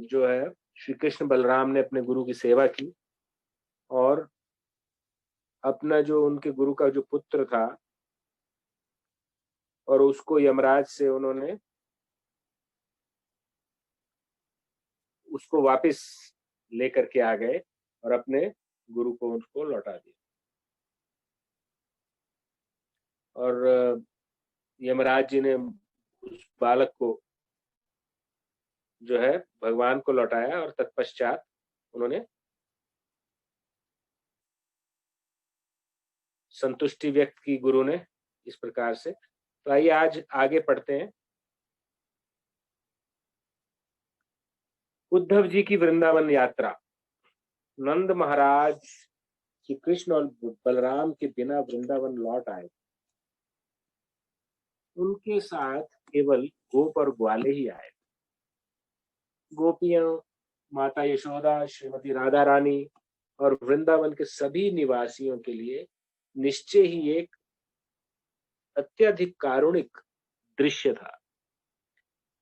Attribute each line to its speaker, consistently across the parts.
Speaker 1: जो है श्री कृष्ण बलराम ने अपने गुरु की सेवा की और अपना जो उनके गुरु का जो पुत्र था और उसको यमराज से उन्होंने उसको वापस लेकर के आ गए और अपने गुरु को उसको लौटा दिया। और यमराज जी ने उस बालक को जो है भगवान को लौटाया और तत्पश्चात उन्होंने संतुष्टि व्यक्त की गुरु ने इस प्रकार से। तो आइए आज आगे पढ़ते हैं। उद्धव जी की वृंदावन यात्रा। नंद महाराज श्री कृष्ण और बलराम के बिना वृंदावन लौट आए। उनके साथ केवल गोप और ग्वाले ही आए। गोपियां, माता यशोदा, श्रीमती राधा रानी और वृंदावन के सभी निवासियों के लिए निश्चय ही एक अत्यधिक कारुणिक दृश्य था।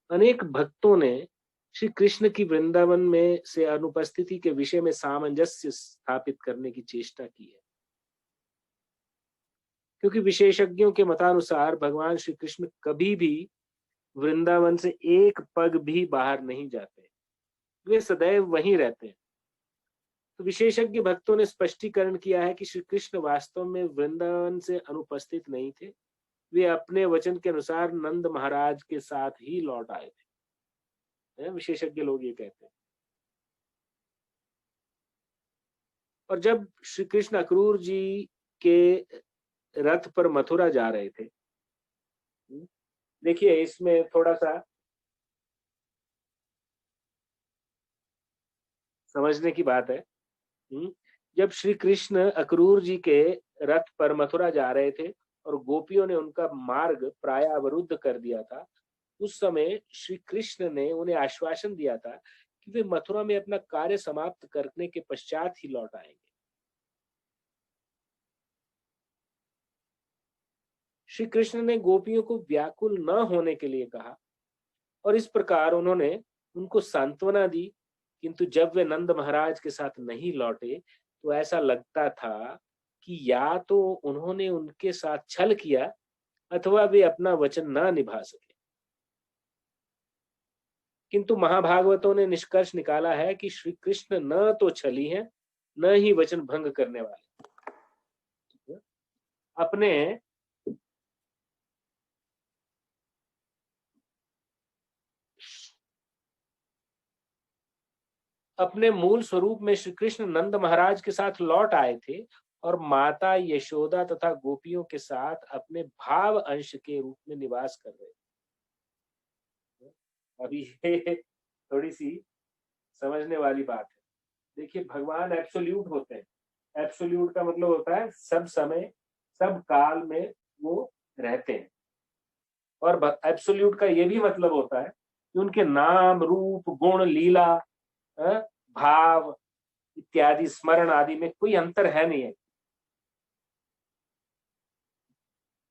Speaker 1: अनेक भक्तों ने श्री कृष्ण की वृंदावन में से अनुपस्थिति के विषय में सामंजस्य स्थापित करने की चेष्टा की है, क्योंकि विशेषज्ञों के मतानुसार भगवान श्री कृष्ण कभी भी वृंदावन से एक पग भी बाहर नहीं जाते, वे सदैव वहीं रहते हैं। तो विशेषज्ञ भक्तों ने स्पष्टीकरण किया है कि श्री कृष्ण वास्तव में वृंदावन से अनुपस्थित नहीं थे, वे अपने वचन के अनुसार नंद महाराज के साथ ही लौट आए थे। विशेषज्ञ लोग ये कहते हैं। और जब श्री कृष्ण अक्रूर जी के रथ पर मथुरा जा रहे थे, देखिए इसमें थोड़ा सा समझने की बात है। जब श्री कृष्ण अक्रूर जी के रथ पर मथुरा जा रहे थे और गोपियों ने उनका मार्ग प्राय अवरुद्ध कर दिया था, उस समय श्री कृष्ण ने उन्हें आश्वासन दिया था कि वे मथुरा में अपना कार्य समाप्त करने के पश्चात ही लौट आएंगे। श्री कृष्ण ने गोपियों को व्याकुल न होने के लिए कहा और इस प्रकार उन्होंने उनको सांत्वना दी, किंतु जब वे नंद महाराज के साथ नहीं लौटे तो ऐसा लगता था कि या तो उन्होंने उनके साथ छल किया अथवा वे अपना वचन न निभा सके। किंतु महाभागवतों ने निष्कर्ष निकाला है कि श्री कृष्ण न तो छली हैं, न ही वचन भंग करने वाले। अपने मूल स्वरूप में श्री कृष्ण नंद महाराज के साथ लौट आए थे और माता यशोदा तथा गोपियों के साथ अपने भाव अंश के रूप में निवास कर रहे थे। अभी ये थोड़ी सी समझने वाली बात है। देखिए, भगवान एब्सोल्यूट होते हैं। एब्सोल्यूट का मतलब होता है सब समय सब काल में वो रहते हैं। और एब्सोल्यूट का ये भी मतलब होता है कि उनके नाम, रूप, गुण, लीला, भाव इत्यादि, स्मरण आदि में कोई अंतर है नहीं है।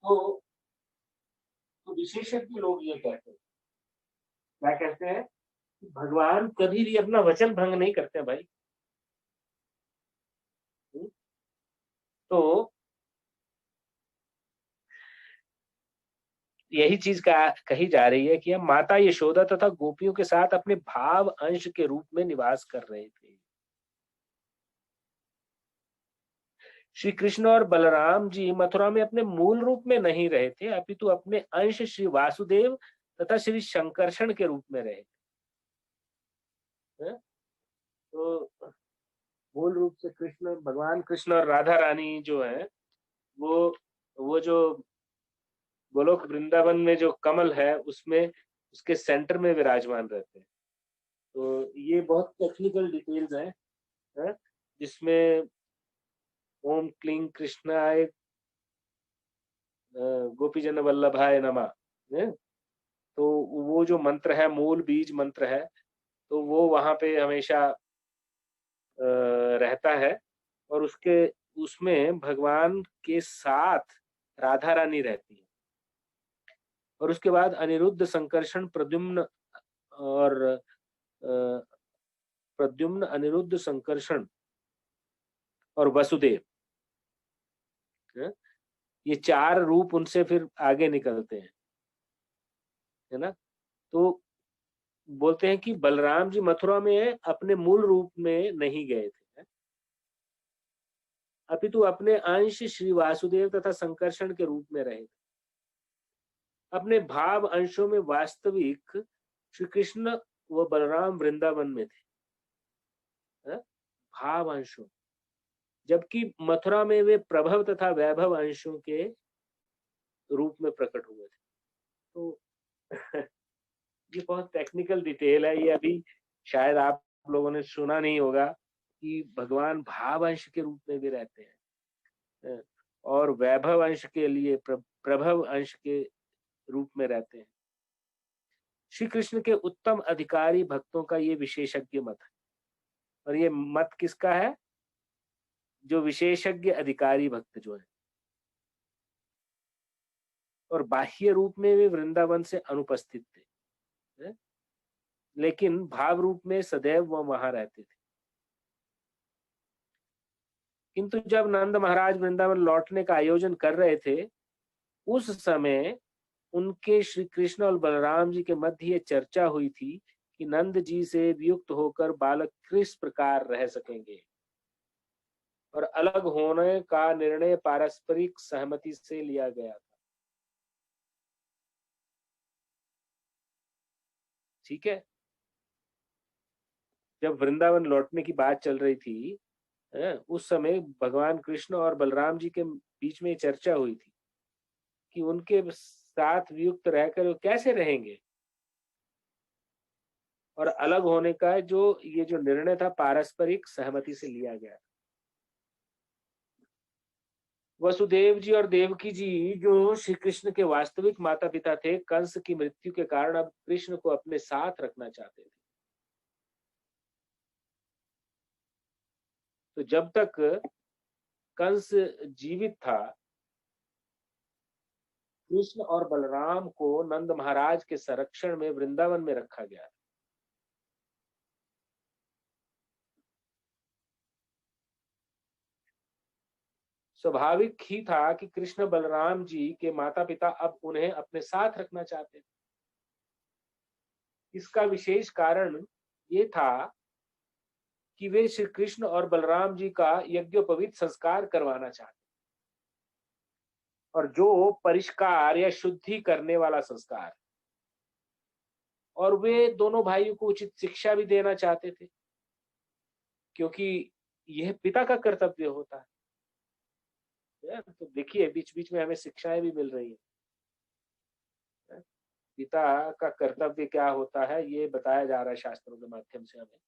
Speaker 1: तो, तो विशेषज्ञ लोग ये कहते हैं, क्या कहते हैं, भगवान कभी भी अपना वचन भंग नहीं करते भाई। तो यही चीज कही जा रही है कि हम माता यशोदा तथा गोपियों के साथ अपने भाव अंश के रूप में निवास कर रहे थे। श्री कृष्ण और बलराम जी मथुरा में अपने मूल रूप में नहीं रहे थे, अपितु अपने अंश श्री वासुदेव तथा श्री शंकरषण के रूप में रहे थे। तो मूल रूप से कृष्ण, भगवान कृष्ण और राधा रानी जो है वो जो गोलोक वृंदावन में जो कमल है उसमें उसके सेंटर में विराजमान रहते हैं। तो ये बहुत टेक्निकल डिटेल्स हैं, जिसमें ओम क्लीं कृष्णाय गोपीजन वल्लभाय नमः है। तो वो जो मंत्र है, मूल बीज मंत्र है, तो वो वहां पे हमेशा रहता है और उसमें भगवान के साथ राधा रानी रहती है। और उसके बाद अनिरुद्ध, संकर्षण, प्रद्युम्न और प्रद्युम्न, अनिरुद्ध, संकर्षण और वसुदेव, है? ये 4 रूप उनसे फिर आगे निकलते हैं, है ना। तो बोलते हैं कि बलराम जी मथुरा में अपने मूल रूप में नहीं गए थे, अपितु अपने अंश श्री वासुदेव तथा संकर्षण के रूप में रहे। अपने भाव अंशों में वास्तविक श्री कृष्ण व बलराम वृंदावन में थे, है? भाव अंशों, जबकि मथुरा में वे प्रभव तथा वैभव अंशों के रूप में प्रकट हुए थे। तो ये बहुत टेक्निकल डिटेल है, ये अभी शायद आप लोगों ने सुना नहीं होगा कि भगवान भाव अंश के रूप में भी रहते हैं, और वैभव अंश के लिए प्रभव अंश के रूप में रहते हैं। श्री कृष्ण के उत्तम अधिकारी भक्तों का ये विशेषज्ञ मत है, और ये मत किसका है? जो विशेषज्ञ अधिकारी भक्त जो है, और बाह्य रूप में वे वृंदावन से अनुपस्थित थे, लेकिन भाव रूप में सदैव वह वहां रहते थे। किंतु जब नंद महाराज वृंदावन लौटने का आयोजन कर रहे थे, उस समय उनके श्री कृष्ण और बलराम जी के मध्य ये चर्चा हुई थी कि नंद जी से वियुक्त होकर बालक किस प्रकार रह सकेंगे, और अलग होने का निर्णय पारस्परिक सहमति से लिया गया था। ठीक है, जब वृंदावन लौटने की बात चल रही थी, उस समय भगवान कृष्ण और बलराम जी के बीच में चर्चा हुई थी कि उनके साथ वियुक्त रहकर वो कैसे रहेंगे, और अलग होने का ये जो निर्णय था पारस्परिक सहमति से लिया गया। वसुदेव जी और देवकी जी जो श्री कृष्ण के वास्तविक माता पिता थे, कंस की मृत्यु के कारण अब कृष्ण को अपने साथ रखना चाहते थे। तो जब तक कंस जीवित था, कृष्ण और बलराम को नंद महाराज के संरक्षण में वृंदावन में रखा गया। स्वाभाविक ही था कि कृष्ण बलराम जी के माता पिता अब उन्हें अपने साथ रखना चाहते थे। इसका विशेष कारण ये था कि वे श्री कृष्ण और बलराम जी का यज्ञोपवीत संस्कार करवाना चाहते, और जो परिष्कार या शुद्धि करने वाला संस्कार, और वे दोनों भाइयों को उचित शिक्षा भी देना चाहते थे, क्योंकि यह पिता का कर्तव्य होता है। तो देखिए बीच बीच में हमें शिक्षाएं भी मिल रही है। पिता का कर्तव्य क्या होता है ये बताया जा रहा है शास्त्रों के माध्यम से हमें।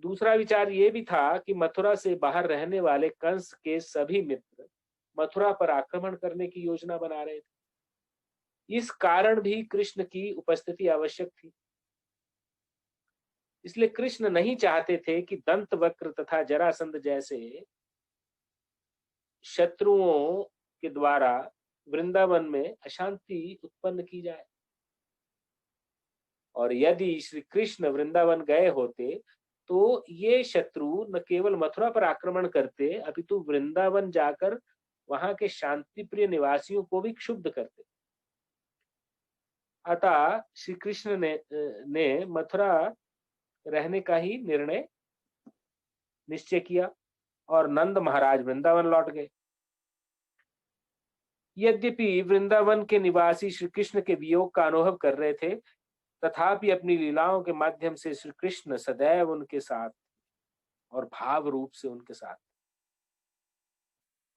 Speaker 1: दूसरा विचार ये भी था कि मथुरा से बाहर रहने वाले कंस के सभी मित्र मथुरा पर आक्रमण करने की योजना बना रहे थे। इस कारण भी कृष्ण की उपस्थिति आवश्यक थी। इसलिए कृष्ण नहीं चाहते थे कि दंतवक्र तथा जरासंध जैसे शत्रुओं के द्वारा वृंदावन में अशांति उत्पन्न की जाए, और यदि श्री कृष्ण वृंदावन गए होते तो ये शत्रु न केवल मथुरा पर आक्रमण करते, अपितु वृंदावन जाकर वहां के शांति प्रिय निवासियों को भी क्षुब्ध करते। अतः श्री कृष्ण ने मथुरा रहने का ही निर्णय निश्चय किया, और नंद महाराज वृंदावन लौट गए। यद्यपि वृंदावन के निवासी श्री कृष्ण के वियोग का अनुभव कर रहे थे, तथापि अपनी लीलाओं के माध्यम से श्री कृष्ण सदैव उनके साथ और भाव रूप से उनके साथ,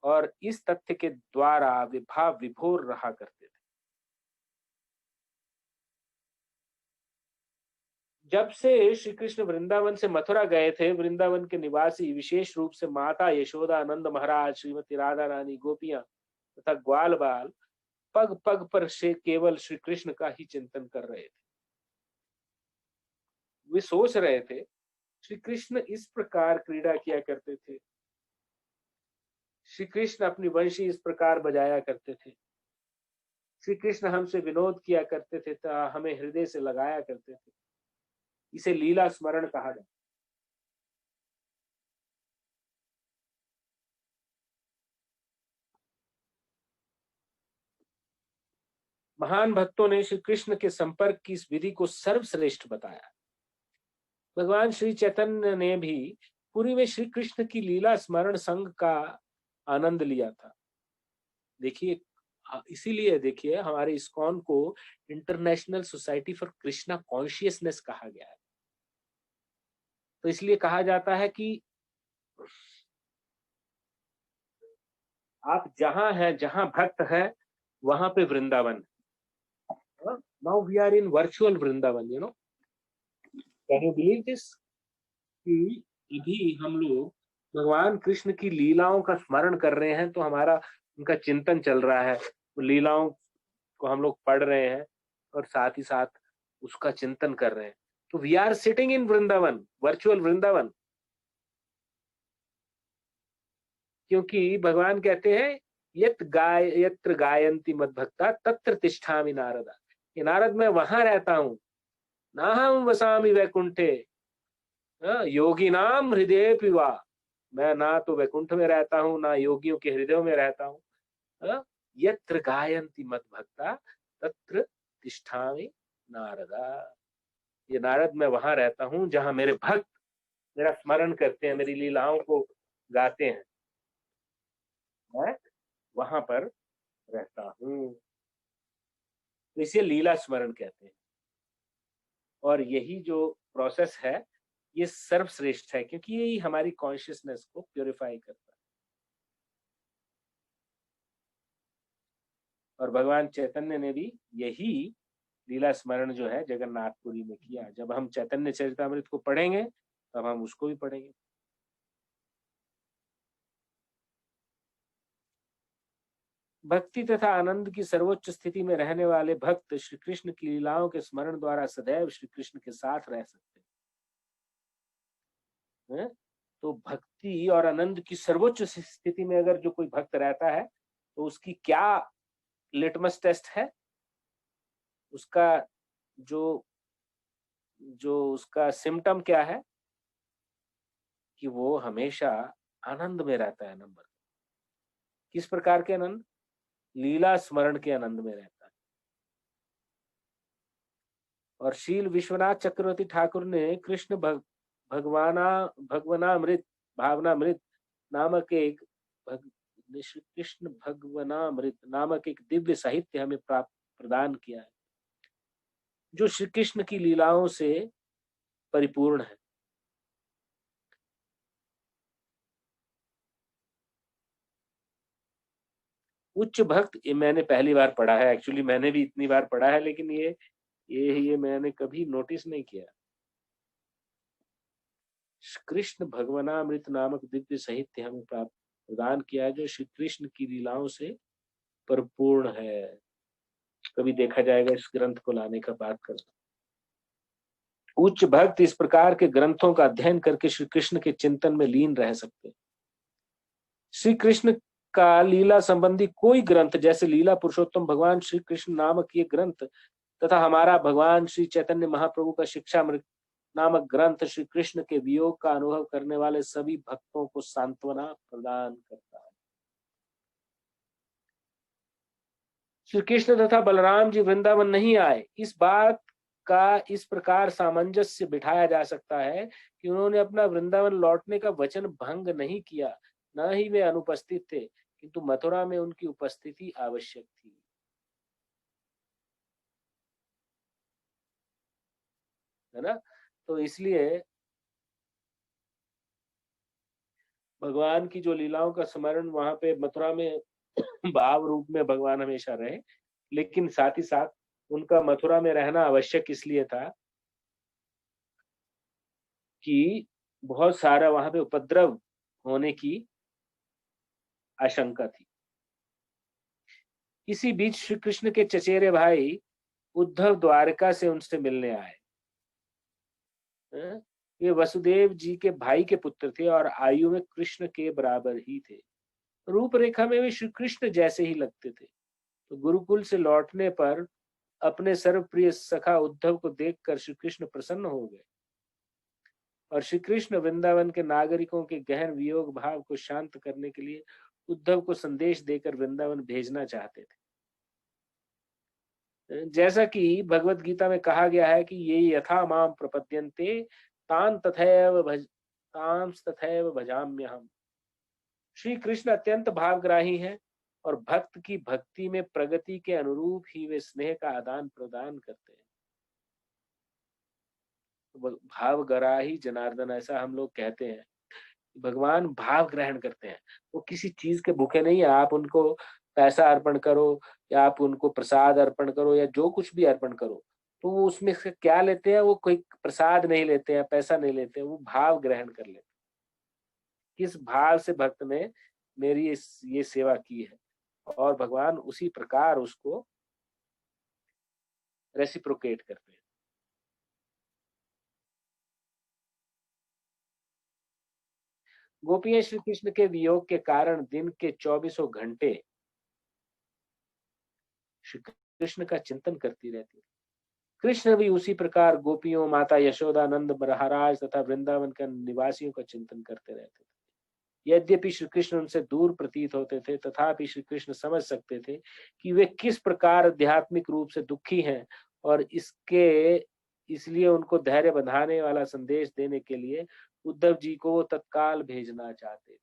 Speaker 1: और इस तथ्य के द्वारा वे भाव विभोर रहा करते थे। जब से श्री कृष्ण वृंदावन से मथुरा गए थे, वृंदावन के निवासी विशेष रूप से माता यशोदा, नंद महाराज, श्रीमती राधा रानी, गोपियां तथा ग्वाल बाल पग पग पर से केवल श्री कृष्ण का ही चिंतन कर रहे थे। वे सोच रहे थे श्री कृष्ण इस प्रकार क्रीड़ा किया करते थे, श्री कृष्ण अपनी वंशी इस प्रकार बजाया करते थे, श्री कृष्ण हमसे विनोद किया करते थे, हमें हृदय से लगाया करते थे। इसे लीला स्मरण कहा जाता है। महान भक्तों ने श्री कृष्ण के संपर्क की इस विधि को सर्वश्रेष्ठ बताया। भगवान श्री चैतन्य ने भी पुरी में श्री कृष्ण की लीला स्मरण संघ का आनंद लिया था। देखिए, इसीलिए देखिए हमारे इस्कॉन को international society for Krishna consciousness कहा गया है। तो इसलिए कहा जाता है कि आप जहां हैं, जहां भक्त है, वहां पे Vrindavan. Now we are in virtual Vrindavan, you know, can you believe this कि अभी हम लोग भगवान कृष्ण की लीलाओं का स्मरण कर रहे हैं, तो हमारा उनका चिंतन चल रहा है, लीलाओं को हम लोग पढ़ रहे हैं और साथ ही साथ उसका चिंतन कर रहे हैं। तो we are sitting in Vrindavan, virtual Vrindavan. क्योंकि भगवान कहते हैं यत्र गायन्ति मद्भक्ता तत्र तिष्ठामि नारदा। ये नारद, मैं वहां रहता हूं, नाहं वसामि वैकुंठे योगी नाम हृदय पिवा। मैं ना तो वैकुंठ में रहता हूँ, ना योगियों के हृदयों में रहता हूँ। यत्र गायन्ति मद्भक्ता तत्र तिष्ठामि नारदा। ये नारद, मैं वहां रहता हूँ जहां मेरे भक्त मेरा स्मरण करते हैं, मेरी लीलाओं को गाते हैं, मैं वहां पर रहता हूँ। तो इसे लीला स्मरण कहते हैं। और यही जो प्रोसेस है, ये सर्वश्रेष्ठ है, क्योंकि यही हमारी कॉन्शियसनेस को प्योरीफाई करता है। और भगवान चैतन्य ने भी यही लीला स्मरण जो है जगन्नाथपुरी में किया। जब हम चैतन्य चरितामृत को पढ़ेंगे, तब हम उसको भी पढ़ेंगे। भक्ति तथा आनंद की सर्वोच्च स्थिति में रहने वाले भक्त श्री कृष्ण की लीलाओं के स्मरण द्वारा सदैव श्री कृष्ण के साथ रह सकते हैं। तो भक्ति और आनंद की सर्वोच्च स्थिति में अगर जो कोई भक्त रहता है, तो उसकी क्या लिटमस टेस्ट है, उसका जो जो उसका सिम्टम क्या है, कि वो हमेशा आनंद में रहता है। नंबर किस प्रकार के आनंद? लीला स्मरण के आनंद में रहता है। और शील विश्वनाथ चक्रवर्ती ठाकुर ने कृष्ण भगवनामृत भावनामृत नामक एक श्री कृष्ण भगवनामृत नामक एक दिव्य साहित्य हमें प्राप्त प्रदान किया है, जो श्री कृष्ण की लीलाओं से परिपूर्ण है। उच्च भक्त, ये मैंने पहली बार पढ़ा है, एक्चुअली मैंने भी इतनी बार पढ़ा है, लेकिन ये मैंने कभी नोटिस नहीं किया। कृष्ण भगवनामृत नामक दिव्य साहित्य हमें प्राप्त प्रदान किया है, जो श्री कृष्ण की लीलाओं से परिपूर्ण है। कभी देखा जाएगा इस ग्रंथ को लाने का बात करना। उच्च भक्त इस प्रकार के ग्रंथों का अध्ययन करके श्री कृष्ण के चिंतन में लीन रह सकते हैं। श्री कृष्ण का लीला संबंधी कोई ग्रंथ, जैसे लीला पुरुषोत्तम भगवान श्री कृष्ण नामक ये ग्रंथ, तथा हमारा भगवान श्री चैतन्य महाप्रभु का शिक्षामृत नामक ग्रंथ, श्री कृष्ण के वियोग का अनुभव करने वाले सभी भक्तों को सांत्वना प्रदान करता है। श्री कृष्ण तथा बलराम जी वृंदावन नहीं आए, इस बात का इस प्रकार सामंजस्य बिठाया जा सकता है कि उन्होंने अपना वृंदावन लौटने का वचन भंग नहीं किया, न ही वे अनुपस्थित थे, किंतु मथुरा में उनकी उपस्थिति आवश्यक थी। है ना? तो इसलिए भगवान की जो लीलाओं का स्मरण वहां पे मथुरा में भाव रूप में भगवान हमेशा रहे, लेकिन साथ ही साथ उनका मथुरा में रहना आवश्यक इसलिए था कि बहुत सारा वहां पे उपद्रव होने की आशंका थी। इसी बीच श्री कृष्ण के चचेरे भाई उद्धव द्वारका से उनसे मिलने आए। ये वसुदेव जी के भाई के पुत्र थे और आयु में कृष्ण के बराबर ही थे। रूपरेखा में वे श्री कृष्ण जैसे ही लगते थे। तो गुरुकुल से लौटने पर अपने सर्वप्रिय सखा उद्धव को देखकर श्री कृष्ण प्रसन्न हो गए और श्री कृष्ण वृंदावन के नागरिकों के गहन वियोग भाव को शांत करने के लिए उद्धव को संदेश देकर वृंदावन भेजना चाहते थे। जैसा कि भगवत गीता में कहा गया है कि ये यथा माम प्रपद्यन्ते तांस तथैव भजाम्यहम्। श्री कृष्ण अत्यंत भावग्राही हैं और भक्त की भक्ति में प्रगति के अनुरूप ही वे स्नेह का आदान प्रदान करते हैं। भावग्राही जनार्दन, ऐसा हम लोग कहते हैं। भगवान भाव ग्रहण करते हैं, वो किसी चीज के भूखे नहीं है। आप उनको पैसा अर्पण करो या आप उनको प्रसाद अर्पण करो या जो कुछ भी अर्पण करो, तो वो उसमें से क्या लेते हैं? वो कोई प्रसाद नहीं लेते हैं, पैसा नहीं लेते हैं, वो भाव ग्रहण कर लेते हैं। किस भाव से भक्त ने मेरी ये सेवा की है, और भगवान उसी प्रकार उसको रेसिप्रोकेट करते हैं। गोपियां श्री कृष्ण के वियोग के कारण दिन के 24 घंटे श्री कृष्ण का चिंतन करती रहती है। कृष्ण भी उसी प्रकार गोपियों, माता यशोदा, नंद महाराज तथा वृंदावन के निवासियों का चिंतन करते रहते थे। यद्यपि श्री कृष्ण उनसे दूर प्रतीत होते थे, तथापि श्री कृष्ण समझ सकते थे कि वे किस प्रकार आध्यात्मिक रूप से दुखी हैं और इसलिए उनको धैर्य बंधाने वाला संदेश देने के लिए उद्धव जी को वो तत्काल भेजना चाहते थे।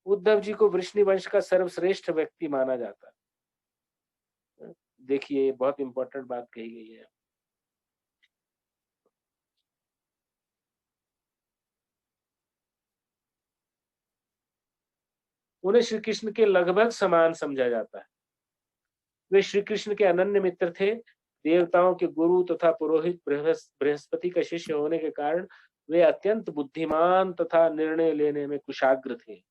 Speaker 1: उद्धव जी को वृष्णि वंश का सर्वश्रेष्ठ व्यक्ति माना जाता है। देखिए, बहुत इंपॉर्टेंट बात कही गई है। उन्हें श्री कृष्ण के लगभग समान समझा जाता है। वे श्री कृष्ण के अनन्य मित्र थे। देवताओं के गुरु तथा पुरोहित बृहस्पति का शिष्य होने के कारण वे अत्यंत बुद्धिमान तथा निर्णय लेने में कुशाग्र थे।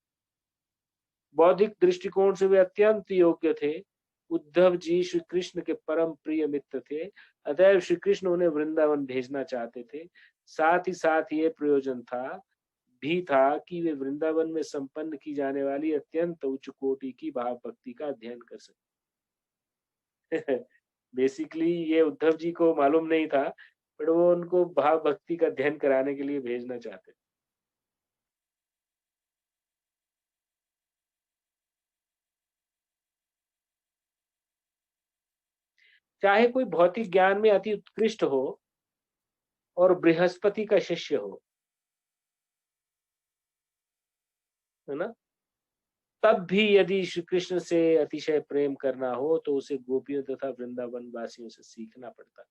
Speaker 1: बौद्धिक दृष्टिकोण से वे अत्यंत योग्य थे। उद्धव जी श्री कृष्ण के परम प्रिय मित्र थे, अतएव श्री कृष्ण उन्हें वृंदावन भेजना चाहते थे। साथ ही साथ ये प्रयोजन था कि वे वृंदावन में संपन्न की जाने वाली अत्यंत उच्च कोटि की भाव भक्ति का अध्ययन कर सके। बेसिकली ये उद्धव जी को मालूम नहीं था, बट वो उनको भाव भक्ति का अध्ययन कराने के लिए भेजना चाहते थे। चाहे कोई भौतिक ज्ञान में अति उत्कृष्ट हो और बृहस्पति का शिष्य हो, है ना, तब भी यदि श्री कृष्ण से अतिशय प्रेम करना हो तो उसे गोपियों तथा वृंदावन वासियों से सीखना पड़ता है।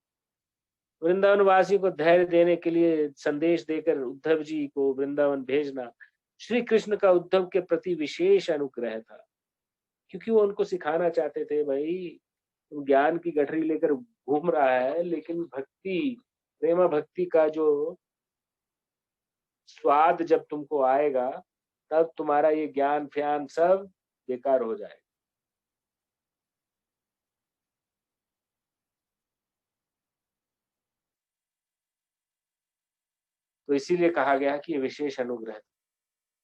Speaker 1: वृंदावन वासियों को धैर्य देने के लिए संदेश देकर उद्धव जी को वृंदावन भेजना श्री कृष्ण का उद्धव के प्रति विशेष अनुग्रह था, क्योंकि वो उनको सिखाना चाहते थे, भाई तू ज्ञान की गठरी लेकर घूम रहा है, लेकिन प्रेमा भक्ति का जो स्वाद जब तुमको आएगा, तब तुम्हारा ये ज्ञान फ्यान सब बेकार हो जाएगा। तो इसीलिए कहा गया कि ये विशेष अनुग्रह था।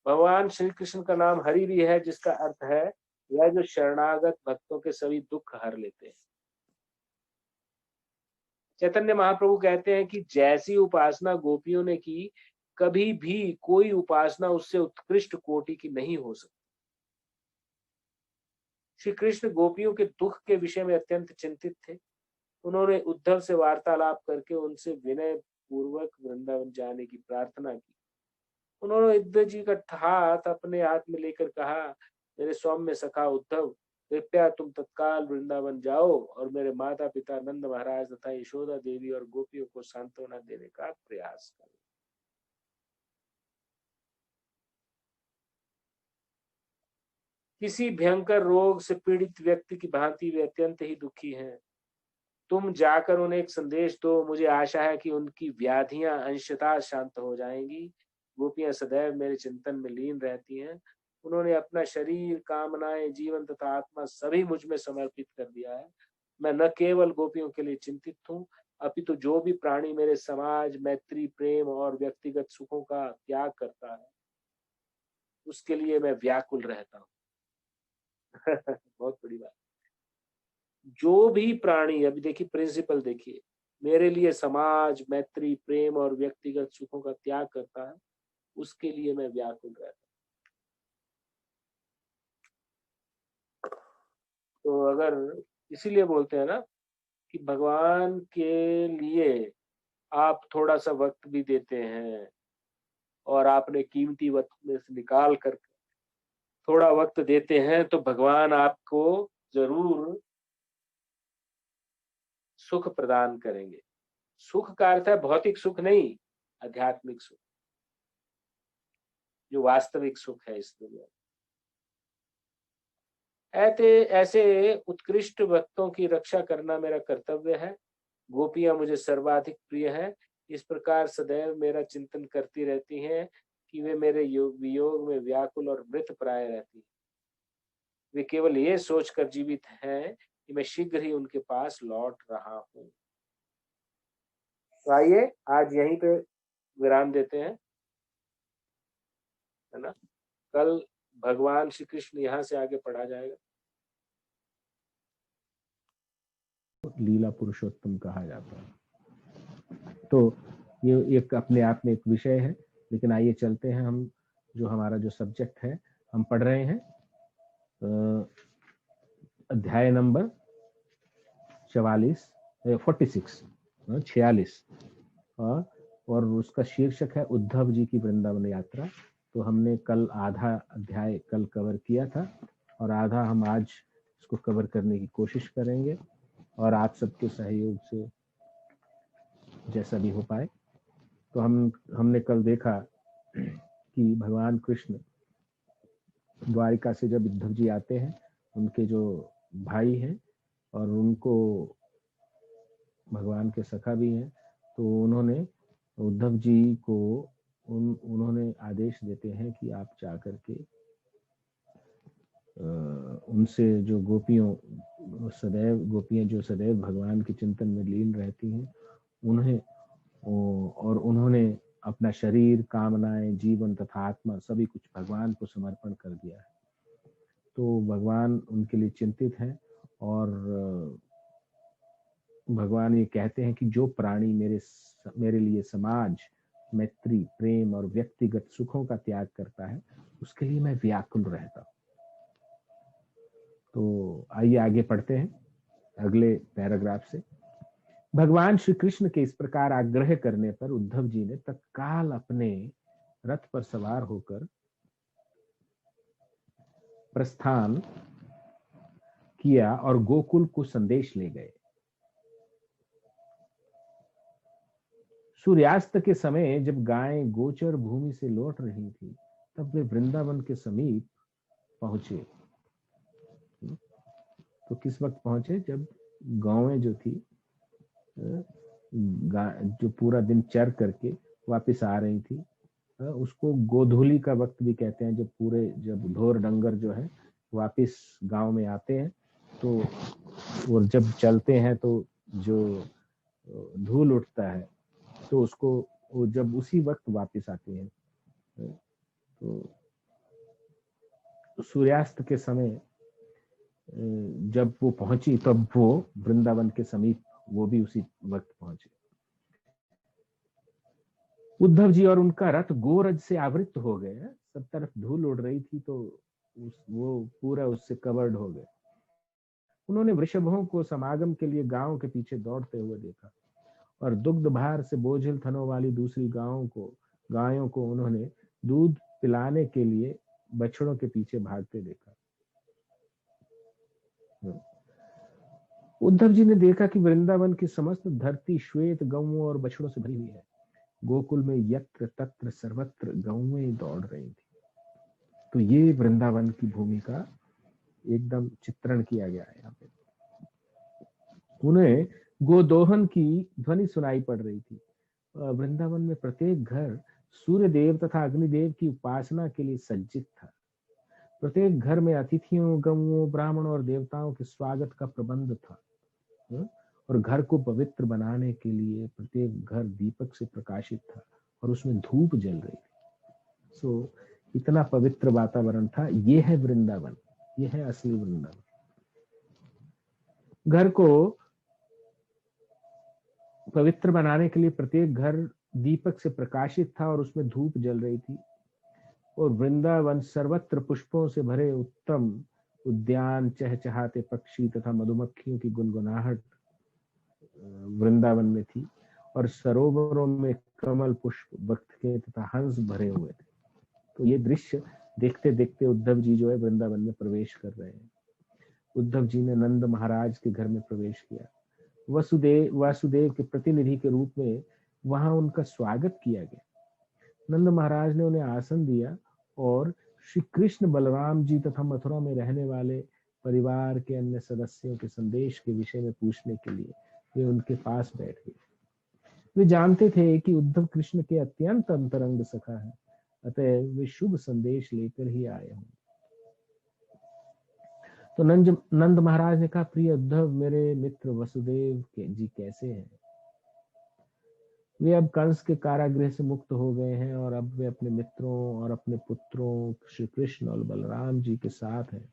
Speaker 1: भगवान श्री कृष्ण का नाम हरि भी है, जिसका अर्थ है यह जो शरणागत भक्तों के सभी दुख हर लेते हैं। चैतन्य महाप्रभु कहते हैं कि जैसी उपासना गोपियों ने की, कभी भी कोई उपासना उससे उत्कृष्ट कोटि की नहीं हो सकती। श्री कृष्ण गोपियों के दुख के विषय में अत्यंत चिंतित थे। उन्होंने उद्धव से वार्तालाप करके उनसे विनय पूर्वक वृंदावन जाने की प्रार्थना की। उन्होंने उद्धव जी का हाथ अपने हाथ में लेकर कहा, मेरे सौम्य सखा उद्धव, कृपया तुम तत्काल वृंदावन जाओ और मेरे माता पिता नंद महाराज तथा यशोदा देवी और गोपियों को सांत्वना देने का प्रयास करो। किसी भयंकर रोग से पीड़ित व्यक्ति की भांति वे अत्यंत ही दुखी हैं। तुम जाकर उन्हें एक संदेश दो, मुझे आशा है कि उनकी व्याधियां अंशतः शांत हो जाएंगी। गोपियां सदैव मेरे चिंतन में लीन रहती हैं। उन्होंने अपना शरीर, कामनाएं, जीवन तथा आत्मा सभी मुझ में समर्पित कर दिया है। मैं न केवल गोपियों के लिए चिंतित हूँ, अपितु जो भी प्राणी मेरे समाज, मैत्री, प्रेम और व्यक्तिगत सुखों का त्याग करता है, उसके लिए मैं व्याकुल रहता हूँ। बहुत बड़ी बात। जो भी प्राणी, अभी देखिए प्रिंसिपल देखिए, मेरे लिए समाज, मैत्री, प्रेम और व्यक्तिगत सुखों का त्याग करता है, उसके लिए मैं व्याकुल रहता हूँ। तो अगर, इसीलिए बोलते हैं ना कि भगवान के लिए आप थोड़ा सा वक्त भी देते हैं और आपने कीमती वक्त में से निकाल कर थोड़ा वक्त देते हैं, तो भगवान आपको जरूर सुख प्रदान करेंगे। सुख का अर्थ है भौतिक सुख नहीं, आध्यात्मिक सुख, जो वास्तविक सुख है इस दुनिया में। ऐसे उत्कृष्ट भक्तों की रक्षा करना मेरा कर्तव्य है। गोपियां मुझे सर्वाधिक प्रिय है। इस प्रकार सदैव मेरा चिंतन करती रहती हैं कि वे मेरे वियोग में व्याकुल और मृत प्राय रहती हैं। वे केवल ये सोचकर जीवित हैं कि मैं शीघ्र ही उनके पास लौट रहा हूँ। तो आइए आज यहीं पे विराम देते हैं, है ना। कल भगवान श्री कृष्ण यहाँ से आगे पढ़ा जाएगा।
Speaker 2: लीला पुरुषोत्तम कहा जाता है। तो ये एक अपने आप में एक विषय है, लेकिन आइए चलते हैं हम, जो हमारा जो सब्जेक्ट है हम पढ़ रहे हैं अध्याय नंबर 46 और उसका शीर्षक है उद्धव जी की वृंदावन यात्रा। तो हमने कल आधा अध्याय कल कवर किया था और आधा हम आज इसको कवर करने की कोशिश करेंगे, और आप सबके सहयोग से जैसा भी हो पाए। तो हमने कल देखा कि भगवान कृष्ण द्वारिका से जब उद्धव जी आते हैं, उनके जो भाई हैं और उनको भगवान के सखा भी हैं, तो उन्होंने उद्धव जी को उन्होंने आदेश देते हैं कि आप जाकर के उनसे जो गोपियां जो सदैव भगवान के चिंतन में लीन रहती हैं, उन्होंने अपना शरीर, कामनाएं, जीवन तथा आत्मा सभी कुछ भगवान को समर्पण कर दिया है। तो भगवान उनके लिए चिंतित हैं और भगवान ये कहते हैं कि जो प्राणी मेरे लिए समाज, मैत्री, प्रेम और व्यक्तिगत सुखों का त्याग करता है, उसके लिए मैं व्याकुल रहता हूँ। तो आइए आगे पढ़ते हैं अगले पैराग्राफ से। भगवान श्री कृष्ण के इस प्रकार आग्रह करने पर उद्धव जी ने तत्काल अपने रथ पर सवार होकर प्रस्थान किया और गोकुल को संदेश ले गए। सूर्यास्त के समय जब गायें गोचर भूमि से लौट रही थी, तब वे वृंदावन के समीप पहुंचे। तो किस वक्त पहुंचे? जब गायें जो थी जो पूरा दिन चर करके वापस आ रही थी, उसको गोधूली का वक्त भी कहते हैं। जब ढोर डंगर जो है वापस गांव में आते हैं, तो और जब चलते हैं तो जो धूल उठता है, तो उसको वो जब उसी वक्त वापस आते हैं, तो सूर्यास्त के समय जब वो पहुंची, तब वो वृंदावन के समीप वो भी उसी वक्त पहुंचे। उद्धव जी और उनका रथ गोरज से आवृत हो गए। सब तरफ धूल उड़ रही थी, तो वो पूरा उससे कवर्ड हो गए। उन्होंने वृषभों को समागम के लिए गांव के पीछे दौड़ते हुए देखा और दुग्ध भार से बोझिल थनों वाली दूसरी गायों को उन्होंने दूध पिलाने के लिए बछड़ों के पीछे भागते देखा। उद्धव जी ने देखा कि वृंदावन की समस्त धरती श्वेत गौओं और बछड़ों से भरी हुई है। गोकुल में यत्र तत्र सर्वत्र गौएं दौड़ रही थी। तो ये वृंदावन की भूमि का एकदम चित्रण किया गया है। यहाँ पे उन्हें गोदोहन की ध्वनि सुनाई पड़ रही थी। वृंदावन में प्रत्येक घर सूर्य देव तथा अग्निदेव की उपासना के लिए सज्जित था। प्रत्येक घर में अतिथियों, गौओं, ब्राह्मणों और देवताओं के स्वागत का प्रबंध था। और घर को पवित्र बनाने के लिए प्रत्येक घर दीपक से प्रकाशित था और उसमें धूप जल रही थी। सो इतना पवित्र वातावरण था। ये है वृंदावन, ये है असली वृंदावन। घर को पवित्र बनाने के लिए प्रत्येक घर दीपक से प्रकाशित था और उसमें धूप जल रही थी। और वृंदावन सर्वत्र पुष्पों से भरे उत्तम उद्यान, चहचहाते पक्षी तथा मधुमक्खियों की गुनगुनाहट वृंदावन में थी। और सरोवरों में कमल पुष्प, बख्तके तथा हंस भरे हुए थे। तो ये दृश्य देखते देखते उद्धव जी जो है वृंदावन में प्रवेश कर रहे हैं। उद्धव जी ने नंद महाराज के घर में प्रवेश किया। वासुदेव के प्रतिनिधि के रूप में वहां उनका स्वागत किया गया। नंद महाराज ने उन्हें आसन दिया और श्री कृष्ण, बलराम जी तथा मथुरा में रहने वाले परिवार के अन्य सदस्यों के संदेश के विषय में पूछने के लिए वे उनके पास बैठ गए। वे जानते थे कि उद्धव कृष्ण के अत्यंत अंतरंग सखा है, अतः वे शुभ संदेश लेकर ही आए हों। तो नंद महाराज ने कहा, प्रिय उद्धव, मेरे मित्र वसुदेव जी कैसे हैं? वे अब कंस के कारागृह से मुक्त हो गए हैं और अब वे अपने मित्रों और अपने पुत्रों श्री कृष्ण और बलराम जी के साथ हैं,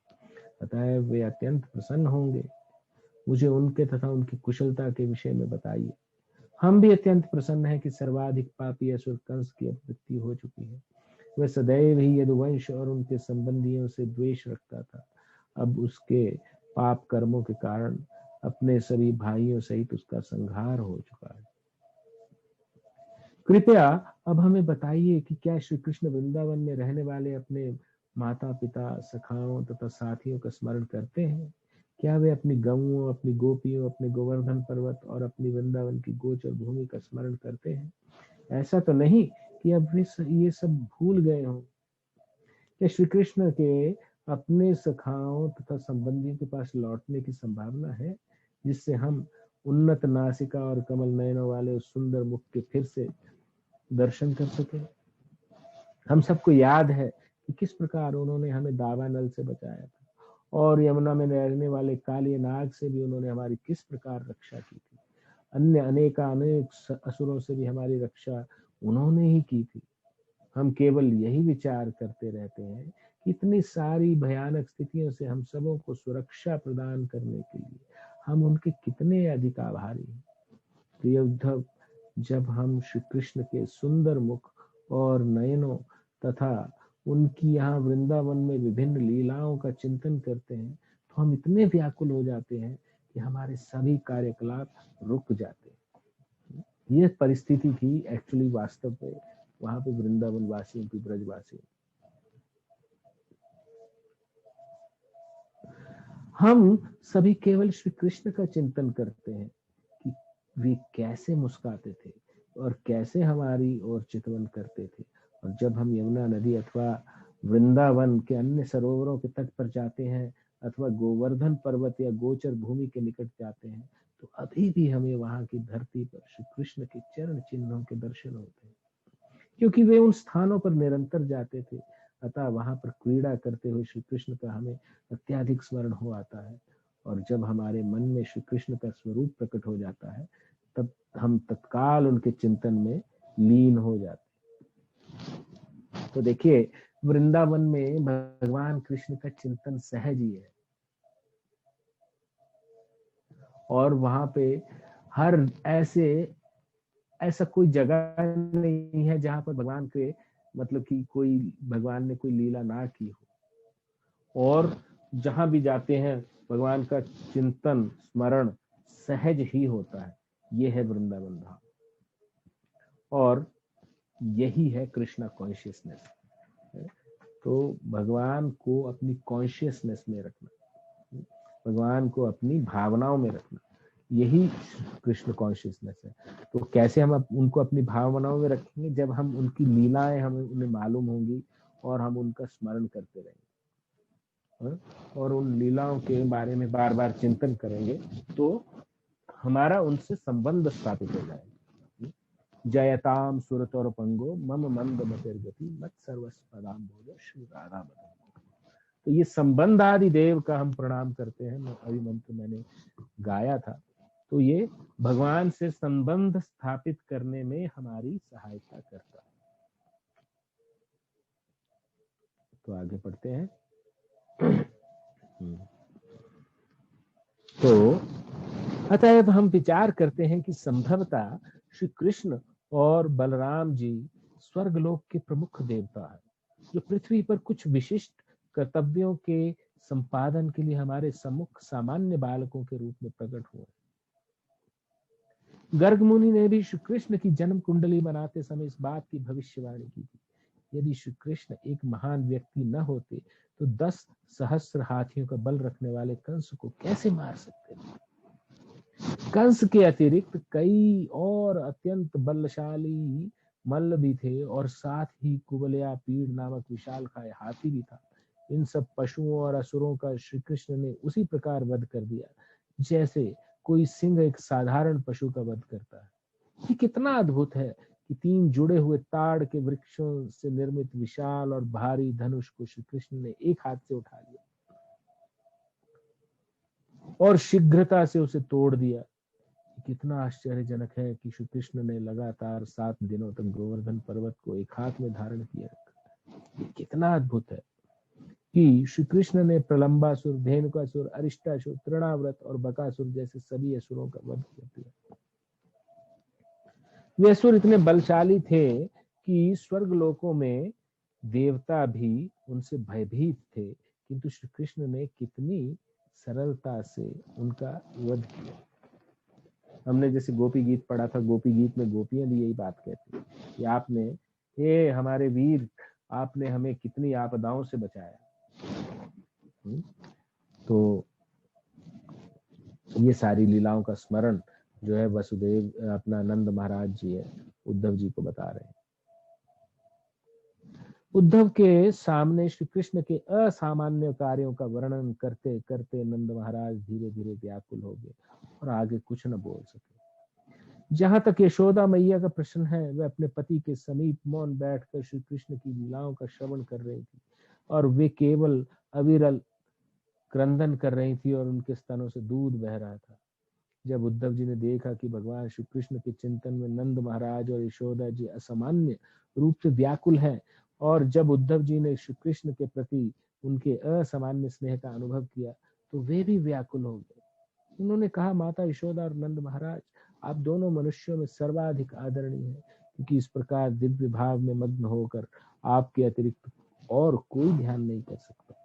Speaker 2: अतः वे अत्यंत प्रसन्न होंगे। मुझे उनके तथा उनकी कुशलता के विषय में बताइए। हम भी अत्यंत प्रसन्न हैं कि सर्वाधिक पापी असुर कंस की अब मृत्यु हो चुकी है। वह सदैव ही यदुवंश और उनके संबंधियों से द्वेष रखता था। अब उसके पाप कर्मों के कारण अपने सभी भाइयों सहित उसका संहार हो चुका है। कृपया अब हमें बताइए कि क्या श्री कृष्ण वृंदावन में रहने वाले अपने माता पिता, सखाओं तथा साथियों का स्मरण करते हैं? क्या वे अपनी गौओं, अपनी गोपियों, अपने गोवर्धन पर्वत और अपनी वृंदावन की गोचर भूमि का स्मरण करते हैं? ऐसा तो नहीं कि अब वे ये सब भूल गए हों। क्या श्री कृष्ण के अपने सखाओं तथा संबंधियों के पास लौटने की संभावना है, जिससे हम उन्नत नासिका और कमल नयनों वाले उस सुंदर मुख के फिर से दर्शन कर सके? हम सबको याद है कि किस प्रकार उन्होंने हमें दावानल से बचाया था और यमुना में रहने वाले काली नाग से भी उन्होंने हमारी किस प्रकार रक्षा की थी। अन्य अनेक असुरों से भी हमारी रक्षा उन्होंने ही की थी। हम केवल यही विचार करते रहते हैं कि इतनी सारी भयानक स्थितियों से हम सबों को सुरक्षा प्रदान करने के लिए हम उनके कितने अधिक आभारी हैं। प्रिय उद्धव, जब हम श्री कृष्ण के सुंदर मुख और नयनों तथा उनकी यहाँ वृंदावन में विभिन्न लीलाओं का चिंतन करते हैं तो हम इतने व्याकुल हो जाते हैं कि हमारे सभी कार्यकलाप रुक जाते हैं। यह परिस्थिति थी एक्चुअली वास्तव में वहां पे वृंदावन वासियों की, ब्रजवासियों। हम सभी केवल श्री कृष्ण का चिंतन करते हैं कि वे कैसे मुस्कुराते थे और कैसे हमारी ओर चितवन करते थे। और जब हम यमुना नदी अथवा वृंदावन के अन्य सरोवरों के तट पर जाते हैं अथवा गोवर्धन पर्वत या गोचर भूमि के निकट जाते हैं तो अभी भी हमें वहां की धरती पर श्री कृष्ण के चरण चिन्हों के दर्शन होते हैं, क्योंकि वे उन स्थानों पर निरंतर जाते थे। अतः वहां पर क्रीड़ा करते हुए श्री कृष्ण का हमें अत्याधिक स्मरण हो आता है। और जब हमारे मन में श्री कृष्ण का स्वरूप प्रकट हो जाता है तब हम तत्काल उनके चिंतन में लीन हो जाते। तो देखिए, वृंदावन में भगवान कृष्ण का चिंतन सहज ही है और वहां पे हर ऐसा कोई जगह नहीं है जहां पर भगवान के मतलब कि कोई भगवान ने कोई लीला ना की हो। और जहां भी जाते हैं भगवान का चिंतन, स्मरण सहज ही होता है। यह है वृंदावन धाम और यही है कृष्णा कॉन्शियसनेस। तो भगवान को अपनी कॉन्शियसनेस में रखना, भगवान को अपनी भावनाओं में रखना, यही कृष्ण कॉन्शियसनेस है। तो कैसे हम उनको अपनी भावनाओं में रखेंगे? जब हम उनकी लीलाएं हमें उन्हें मालूम होंगी और हम उनका स्मरण करते रहेंगे और उन लीलाओं के बारे में बार बार चिंतन करेंगे तो हमारा उनसे संबंध स्थापित हो जाएगा। जयताम सुरतोर पंगो मम मंद मतिर्गति मत सर्वस्पदाम बोधो श्री राधा मदन। तो ये संबंध आदि देव का हम प्रणाम करते हैं। अभी मंत्र मैंने गाया था। तो ये भगवान से संबंध स्थापित करने में हमारी सहायता करता है। तो आगे पढ़ते हैं। तो अतएव हम विचार करते हैं कि संभवतः श्री कृष्ण और बलराम जी स्वर्गलोक के प्रमुख देवता हैं, जो पृथ्वी पर कुछ विशिष्ट कर्तव्यों के संपादन के लिए हमारे सम्मुख सामान्य बालकों के रूप में प्रकट हुए। गर्ग मुनि ने भी श्री कृष्ण की जन्म कुंडली बनाते समय इस बात की भविष्यवाणी की थी, यदि श्री कृष्ण एक महान व्यक्ति न होते तो 10 सहस्र हाथियों का बल रखने वाले कंस को कैसे मार सकते थे। कंस के अतिरिक्त कई और अत्यंत बलशाली मल्ल भी थे और साथ ही कुबलया पीड़ नामक विशालकाय हाथी भी था। इन सब पशुओं और असुरों का श्री कृष्ण ने उसी प्रकार वध कर दिया जैसे कोई सिंह एक साधारण पशु का वध करता है। ये कितना अद्भुत है कि 3 जुड़े हुए ताड़ के वृक्षों से निर्मित विशाल और भारी धनुष को श्री कृष्ण ने एक हाथ से उठा लिया और शीघ्रता से उसे तोड़ दिया। कितना आश्चर्यजनक है कि श्री कृष्ण ने लगातार 7 दिनों तक गोवर्धन पर्वत को एक हाथ में धारण किया रखा। कितना अद्भुत है कि श्री कृष्ण ने प्रलंबासुर, धेनुकासुर, अरिष्टासुर, तृणाव्रत और बकासुर जैसे सभी असुरों का वध कर दिया। वे असुर इतने बलशाली थे कि स्वर्गलोकों में देवता भी उनसे भयभीत थे, किंतु श्री कृष्ण ने कितनी सरलता से उनका वध किया। हमने जैसे गोपी गीत पढ़ा था, गोपी गीत में गोपियां भी यही बात कहती हैं कि आपने, हे हमारे वीर, आपने हमें कितनी आपदाओं से बचाया। तो ये सारी लीलाओं का स्मरण जो है वसुदेव अपना नंद महाराज जी है उद्धव जी को बता रहे हैं। उद्धव के सामने श्री कृष्ण के असामान्य कार्यों का वर्णन करते करते नंद महाराज धीरे धीरे व्याकुल हो गए और आगे कुछ न बोल सके। जहां तक यशोदा मैया का प्रश्न है, वह अपने पति के समीप मौन बैठकर श्री कृष्ण की लीलाओं का श्रवण कर रही थी और वे केवल अविरल क्रंदन कर रही थी और उनके स्तनों से दूध बह रहा था। जब उद्धव जी ने देखा कि भगवान श्री कृष्ण के चिंतन में नंद महाराज और यशोदा जी असामान्य रूप से व्याकुल हैं, और जब उद्धव जी ने श्री कृष्ण के प्रति उनके असामान्य स्नेह का अनुभव किया तो वे भी व्याकुल हो गए। उन्होंने कहा, माता यशोदा और नंद महाराज, आप दोनों मनुष्यों में सर्वाधिक आदरणीय हैं, क्योंकि इस प्रकार दिव्य भाव में मग्न होकर आपके अतिरिक्त और कोई ध्यान नहीं कर सकता।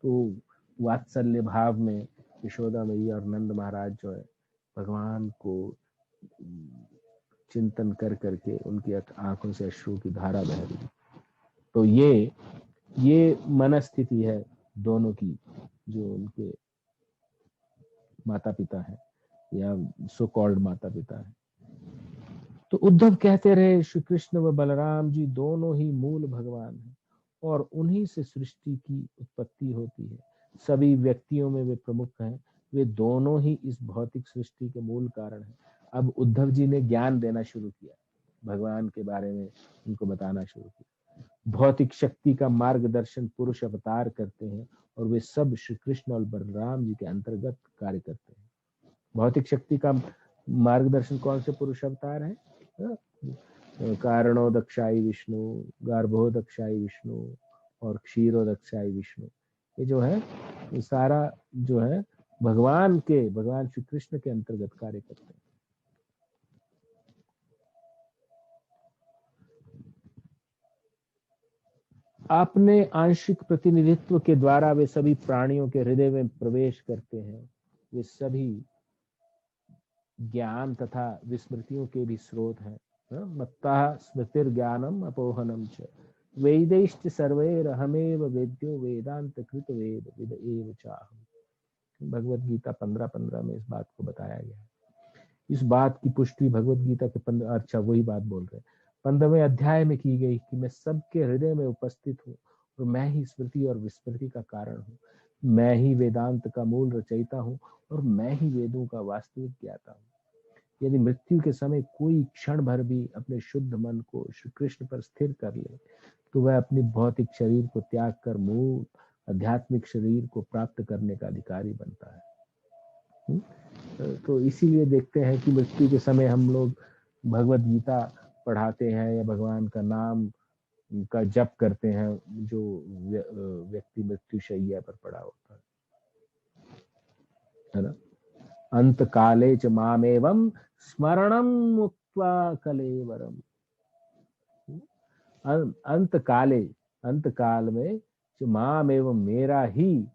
Speaker 2: तो वात्सल्य भाव में यशोदा मैया और नंद महाराज जो है भगवान को चिंतन कर करके उनकी आंखों से अश्रु की धारा बह रही। तो ये मनस्थिति है दोनों की, जो उनके माता पिता है या सो कॉल्ड माता पिता है। तो उद्धव कहते रहे, श्री कृष्ण व बलराम जी दोनों ही मूल भगवान हैं और उन्हीं से सृष्टि की उत्पत्ति होती है। सभी व्यक्तियों में वे प्रमुख हैं, वे दोनों ही इस भौतिक सृष्टि के मूल कारण हैं। अब उद्धव जी ने ज्ञान देना शुरू किया, भगवान के बारे में उनको बताना शुरू किया। भौतिक शक्ति का मार्गदर्शन पुरुष अवतार करते हैं और वे सब श्री कृष्ण और बलराम जी के अंतर्गत कार्य करते हैं। भौतिक शक्ति का मार्गदर्शन कौन से पुरुष अवतार है? कारणो दक्षाई विष्णु, गार्भो दक्षाई विष्णु और क्षीरो दक्षाई विष्णु। ये जो है ये सारा जो है भगवान श्री कृष्ण के अंतर्गत कार्य करते हैं। अपने आंशिक प्रतिनिधित्व के द्वारा वे सभी प्राणियों के हृदय में प्रवेश करते हैं। वे सभी ज्ञान तथा विस्मृतियों के भी स्रोत हैं। मत्तः स्मृतिर्ज्ञानम अपोहनम च वेदैश्च सर्वैरहमेव वेद्यो वेदांत कृत वेद विद एव चाहम। भगवत गीता 15:15 में इस बात को बताया गया है। इस बात की पुष्टि भगवत गीता के वही बात बोल रहे हैं 15वें अध्याय में की गई कि मैं सबके हृदय में उपस्थित हूँ और मैं ही स्मृति और विस्मृति का कारण हूँ। मैं ही वेदांत का मूल रचयिता हूँ और मैं ही वेदों का वास्तविक ज्ञाता हूँ। यदि मृत्यु के समय कोई क्षण भर भी अपने शुद्ध मन को श्री कृष्ण पर स्थिर कर ले तो वह अपनी भौतिक शरीर को त्याग कर मूल आध्यात्मिक शरीर को प्राप्त करने का अधिकारी बनता है। तो इसीलिए देखते हैं कि मृत्यु के समय हम लोग भगवत गीता पढ़ाते हैं या भगवान का नाम का जप करते हैं जो व्यक्ति मृत्युशैया पर पड़ा होता है ना। अंत काले च मामेवं स्मरणं मुक्त्वा कलेवरम। अंत काले, अंत काल में जो माम एवं मेरा ही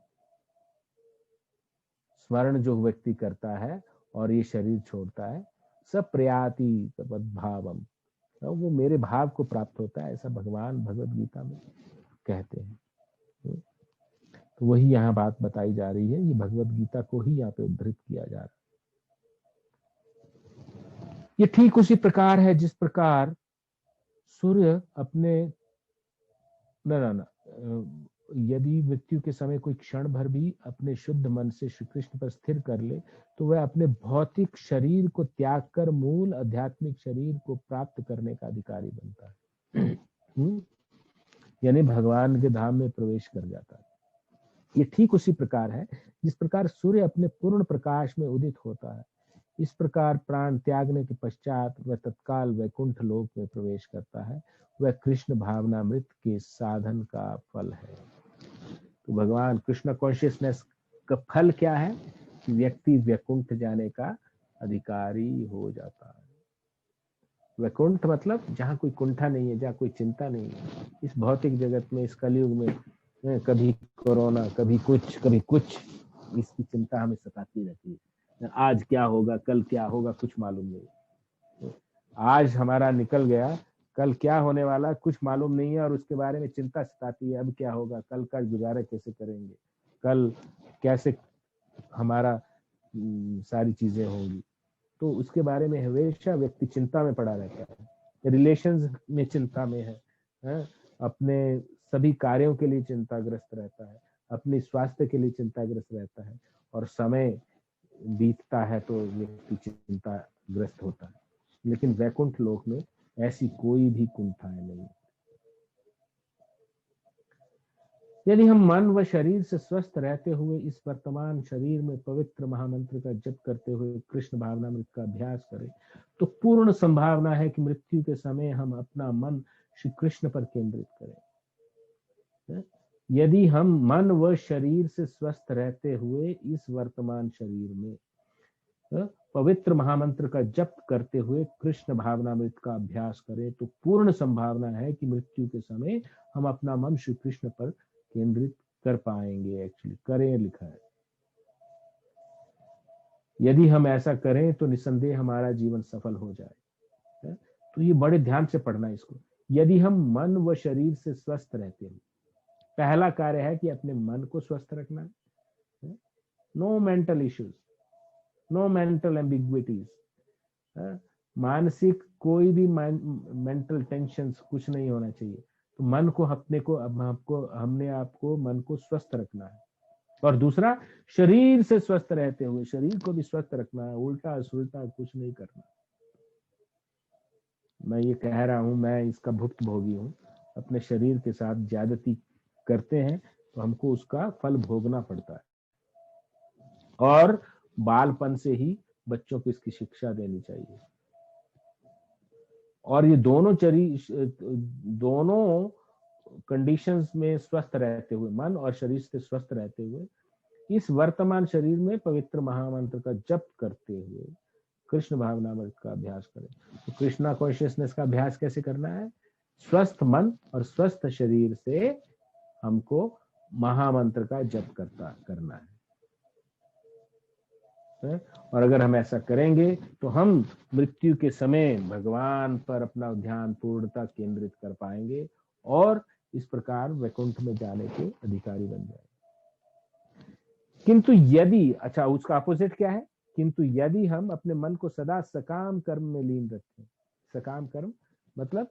Speaker 2: स्मरण जो व्यक्ति करता है और ये शरीर छोड़ता है, सब प्रयाति तद्भावम, वो मेरे भाव को प्राप्त होता है, ऐसा भगवान भगवत गीता में कहते हैं। तो वही यहाँ बात बताई जा रही है, ये भगवत गीता को ही यहाँ पे उद्धृत किया जा रहा है। ये ठीक उसी प्रकार है जिस प्रकार सूर्य अपने न यदि मृत्यु के समय कोई क्षण भर भी अपने शुद्ध मन से श्री कृष्ण पर स्थिर कर ले तो वह अपने भौतिक शरीर को त्याग कर मूल आध्यात्मिक शरीर को प्राप्त करने का अधिकारी बनता है। यानी भगवान के धाम में प्रवेश कर जाता है। ये ठीक उसी प्रकार है जिस प्रकार सूर्य अपने पूर्ण प्रकाश में उदित होता है, इस प्रकार प्राण त्यागने के पश्चात वह तत्काल वैकुंठ लोक में प्रवेश करता है। वह कृष्ण भावनामृत के साधन का फल है। तो भगवान कृष्ण कॉन्शियसनेस का फल क्या है कि व्यक्ति वैकुंठ जाने का अधिकारी हो जाता है। वैकुंठ मतलब जहाँ कोई कुंठा नहीं है, जहाँ कोई चिंता नहीं है। इस भौतिक जगत में, इस कलयुग में कभी कोरोना, कभी कुछ, इसकी चिंता हमें सताती रहती है। आज क्या होगा, कल क्या होगा, कुछ मालूम नहीं। आज हमारा निकल गया, कल क्या होने वाला कुछ मालूम नहीं है और उसके बारे में चिंता सताती है। अब क्या होगा, कल का गुजारा कैसे करेंगे, कल कैसे हमारा सारी चीजें होंगी। तो उसके बारे में हमेशा व्यक्ति चिंता में पड़ा रहता है। रिलेशंस में चिंता में है, अपने सभी कार्यों के लिए चिंताग्रस्त रहता है, अपने स्वास्थ्य के लिए चिंताग्रस्त रहता है, और समय बीतता है तो व्यक्ति चिंताग्रस्त होता है। लेकिन वैकुंठ लोक में ऐसी कोई भी कुंठाएं नहीं। यदि हम मन व शरीर से स्वस्थ रहते हुए इस वर्तमान शरीर में पवित्र महामंत्र का जप करते हुए कृष्ण भावनामृत का अभ्यास करें तो पूर्ण संभावना है कि मृत्यु के समय हम अपना मन श्री कृष्ण पर केंद्रित करें। यदि हम मन व शरीर से स्वस्थ रहते हुए इस वर्तमान शरीर में पवित्र महामंत्र का जप करते हुए कृष्ण भावनामृत का अभ्यास करें तो पूर्ण संभावना है कि मृत्यु के समय हम अपना मन श्री कृष्ण पर केंद्रित कर पाएंगे। एक्चुअली करें लिखा है। यदि हम ऐसा करें तो निसंदेह हमारा जीवन सफल हो जाए। तो ये बड़े ध्यान से पढ़ना इसको। यदि हम मन व शरीर से स्वस्थ रहते हैं, पहला कार्य है कि अपने मन को स्वस्थ रखना है। No mental issues, no mental ambiguities, मानसिक कोई भी मेंटल टेंशन्स कुछ नहीं होना चाहिए। तो मन को हमने आपको मन को स्वस्थ रखना है। और दूसरा, शरीर से स्वस्थ रहते हुए शरीर को भी स्वस्थ रखना है। उल्टा सुल्टा कुछ नहीं करना। मैं ये कह रहा हूं, मैं इसका भुक्त भोगी हूं। अपने शरीर के साथ ज्यादती करते हैं तो हमको उसका फल भोगना पड़ता है। और बालपन से ही बच्चों को इसकी शिक्षा देनी चाहिए। और ये दोनों कंडीशंस में स्वस्थ रहते हुए, मन और शरीर से स्वस्थ रहते हुए इस वर्तमान शरीर में पवित्र महामंत्र का जप करते हुए कृष्ण भावनामृत का अभ्यास करें। तो कृष्णा कॉन्शियसनेस का अभ्यास कैसे करना है? स्वस्थ मन और स्वस्थ शरीर से हमको महामंत्र का जप करना है। और अगर हम ऐसा करेंगे तो हम मृत्यु के समय भगवान पर अपना ध्यान पूर्णता केंद्रित कर पाएंगे और इस प्रकार वैकुंठ में जाने के अधिकारी बन जाएंगे। किंतु यदि, अच्छा उसका अपोजिट क्या है? किंतु यदि हम अपने मन को सदा सकाम कर्म में लीन रखें। सकाम कर्म मतलब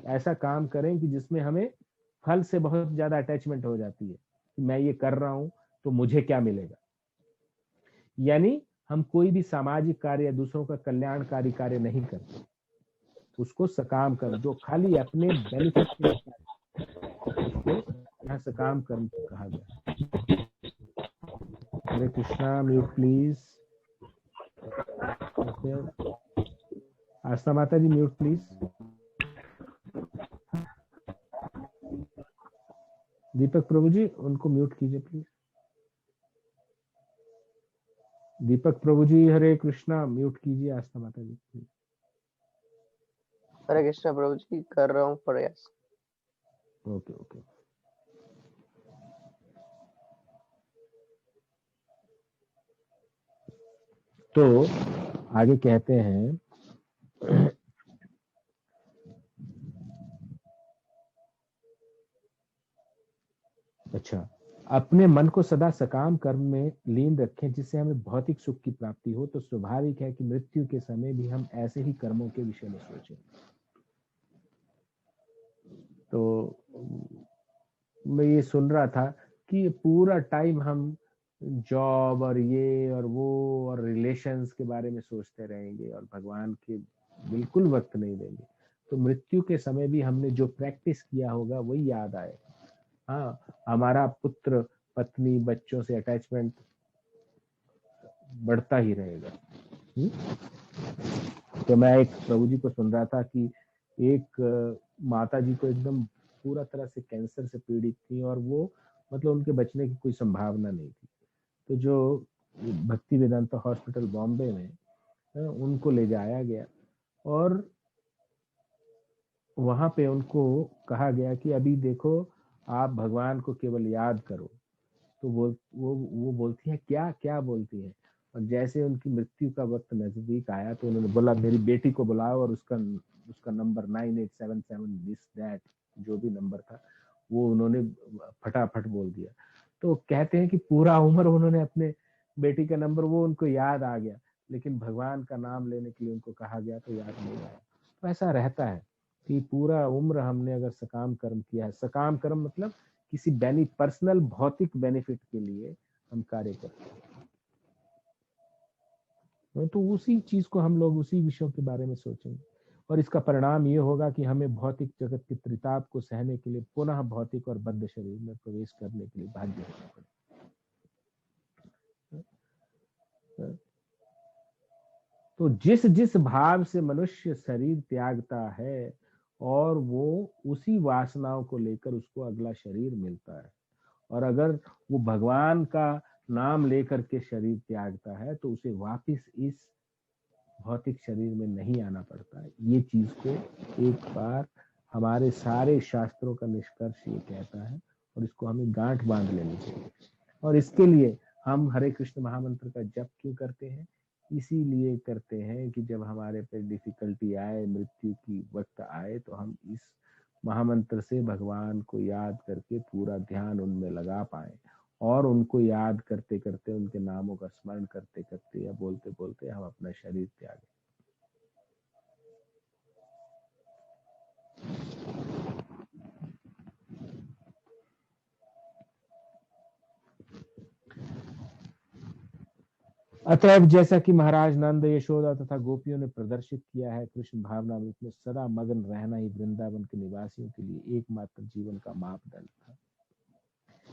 Speaker 2: ऐसा काम करें कि जिसमें हमें फल से बहुत ज्यादा अटैचमेंट हो जाती है कि मैं ये कर रहा हूं तो मुझे क्या मिलेगा। यानी हम कोई भी सामाजिक कार्य या दूसरों का कल्याणकारी कार्य नहीं करते, उसको सकाम कर्म, जो खाली अपने बेनिफिट के लिए, उसको यहाँ सकाम कर्म कहा गया। हरे कृष्णा, म्यूट प्लीज। आस्था माता जी म्यूट प्लीज। दीपक प्रभु जी उनको म्यूट कीजिए प्लीज। दीपक प्रभु जी हरे कृष्णा, म्यूट कीजिए आस्था माता जी प्लीज।
Speaker 3: हरे कृष्णा प्रभु जी, कर रहा हूँ प्रयास।
Speaker 2: Okay okay. तो आगे कहते हैं अच्छा, अपने मन को सदा सकाम कर्म में लीन रखें जिससे हमें भौतिक सुख की प्राप्ति हो। तो स्वाभाविक है कि मृत्यु के समय भी हम ऐसे ही कर्मों के विषय में सोचें। तो मैं ये सुन रहा था कि पूरा टाइम हम जॉब और ये और वो और रिलेशंस के बारे में सोचते रहेंगे और भगवान के बिल्कुल वक्त नहीं देंगे, तो मृत्यु के समय भी हमने जो प्रैक्टिस किया होगा वही याद आए। हाँ, हमारा पुत्र पत्नी बच्चों से अटैचमेंट बढ़ता ही रहेगा। तो मैं एक प्रभु जी को सुन रहा था कि एक माता जी को एकदम पूरा तरह से कैंसर से पीड़ित थी और वो मतलब उनके बचने की कोई संभावना नहीं थी। तो जो भक्ति वेदांता हॉस्पिटल बॉम्बे में उनको ले जाया गया और वहां पे उनको कहा गया कि अभी देखो आप भगवान को केवल याद करो। तो वो बोलती है क्या क्या बोलती है। और जैसे उनकी मृत्यु का वक्त नजदीक आया तो उन्होंने बोला मेरी बेटी को बुलाओ और उसका नंबर 9877 दिस दैट जो भी नंबर था वो उन्होंने फटाफट बोल दिया। तो कहते हैं कि पूरा उम्र उन्होंने अपने बेटी का नंबर वो उनको याद आ गया, लेकिन भगवान का नाम लेने के लिए उनको कहा गया तो याद नहीं आया। तो ऐसा रहता है कि पूरा उम्र हमने अगर सकाम कर्म किया है, सकाम कर्म मतलब किसी पर्सनल भौतिक बेनिफिट के लिए हम कार्य करते हैं, तो उसी चीज को हम लोग उसी विषयों के बारे में सोचेंगे और इसका परिणाम ये होगा कि हमें भौतिक जगत के त्रिताप को सहने के लिए पुनः भौतिक और बद्ध शरीर में प्रवेश करने के लिए बाध्य होना पड़ेगा। तो जिस जिस भाव से मनुष्य शरीर त्यागता है और वो उसी वासनाओं को लेकर उसको अगला शरीर मिलता है। और अगर वो भगवान का नाम लेकर के शरीर त्यागता है तो उसे वापस इस भौतिक शरीर में नहीं आना पड़ता है। ये चीज को एक बार हमारे सारे शास्त्रों का निष्कर्ष ये कहता है और इसको हमें गांठ बांध लेनी चाहिए। और इसके लिए हम हरे कृष्ण महामंत्र का जप क्यों करते हैं? इसीलिए करते हैं कि जब हमारे पे डिफिकल्टी आए, मृत्यु की वक्त आए, तो हम इस महामंत्र से भगवान को याद करके पूरा ध्यान उनमें लगा पाए और उनको याद करते करते उनके नामों का स्मरण करते करते या बोलते बोलते हम अपना शरीर त्यागें। अतएव जैसा कि महाराज नंद, यशोदा तथा गोपियों ने प्रदर्शित किया है, कृष्ण भावनामृत में सदा मग्न रहना ही वृंदावन के निवासियों के लिए एकमात्र जीवन का मापदंड था।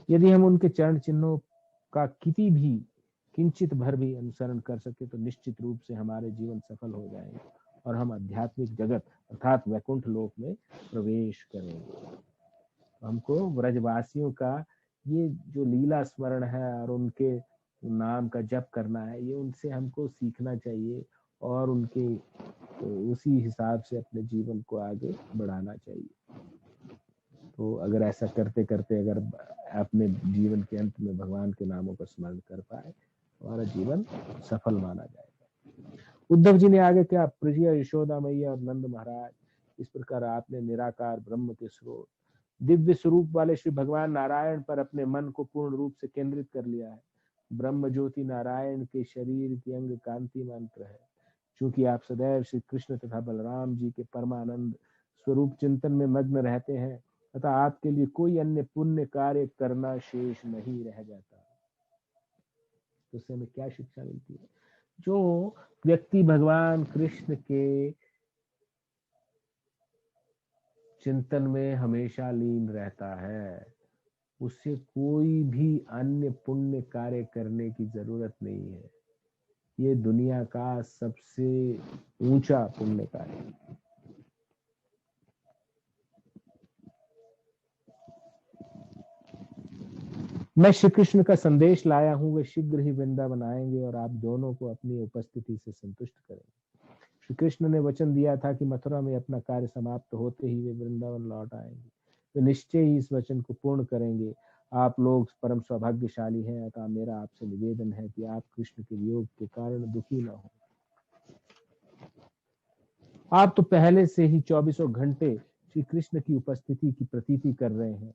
Speaker 2: यदि हम उनके चरण चिन्हों का किंचित भर भी अनुसरण कर सके तो निश्चित रूप से हमारे जीवन सफल हो जाएंगे और हम आध्यात्मिक जगत अर्थात वैकुंठ लोक में प्रवेश करेंगे। हमको व्रजवासियों का ये जो लीला स्मरण है और उनके नाम का जप करना है, ये उनसे हमको सीखना चाहिए और उनके उसी हिसाब से अपने जीवन को आगे बढ़ाना चाहिए। तो अगर ऐसा करते करते अगर अपने जीवन के अंत में भगवान के नामों का स्मरण कर पाए, हमारा जीवन सफल माना जाएगा। उद्धव जी ने आगे क्या, प्रिया यशोदा मैया और नंद महाराज, इस प्रकार आपने निराकार ब्रह्म के स्रोत दिव्य स्वरूप वाले श्री भगवान नारायण पर अपने मन को पूर्ण रूप से केंद्रित कर लिया है। ब्रह्म ज्योति नारायण के शरीर की अंग कांति मंत्र है। चूंकि आप सदैव श्री कृष्ण तथा बलराम जी के परमानंद स्वरूप चिंतन में मग्न रहते हैं तथा आपके लिए कोई अन्य पुण्य कार्य करना शेष नहीं रह जाता। तो उससे हमें क्या शिक्षा मिलती है? जो व्यक्ति भगवान कृष्ण के चिंतन में हमेशा लीन रहता है, उससे कोई भी अन्य पुण्य कार्य करने की जरूरत नहीं है। ये दुनिया का सबसे ऊंचा पुण्य कार्य है। मैं श्री कृष्ण का संदेश लाया हूँ, वे शीघ्र ही वृंदावन आएंगे और आप दोनों को अपनी उपस्थिति से संतुष्ट करेंगे। श्री कृष्ण ने वचन दिया था कि मथुरा में अपना कार्य समाप्त होते ही वे वृंदावन लौट आएंगे। वे निश्चय ही इस वचन को पूर्ण करेंगे। आप लोग परम सौभाग्यशाली हैं, अतः मेरा आपसे निवेदन है कि आप कृष्ण के वियोग के कारण दुखी न हो। आप तो पहले से ही 24 घंटे श्री कृष्ण की उपस्थिति की प्रतीति कर रहे हैं,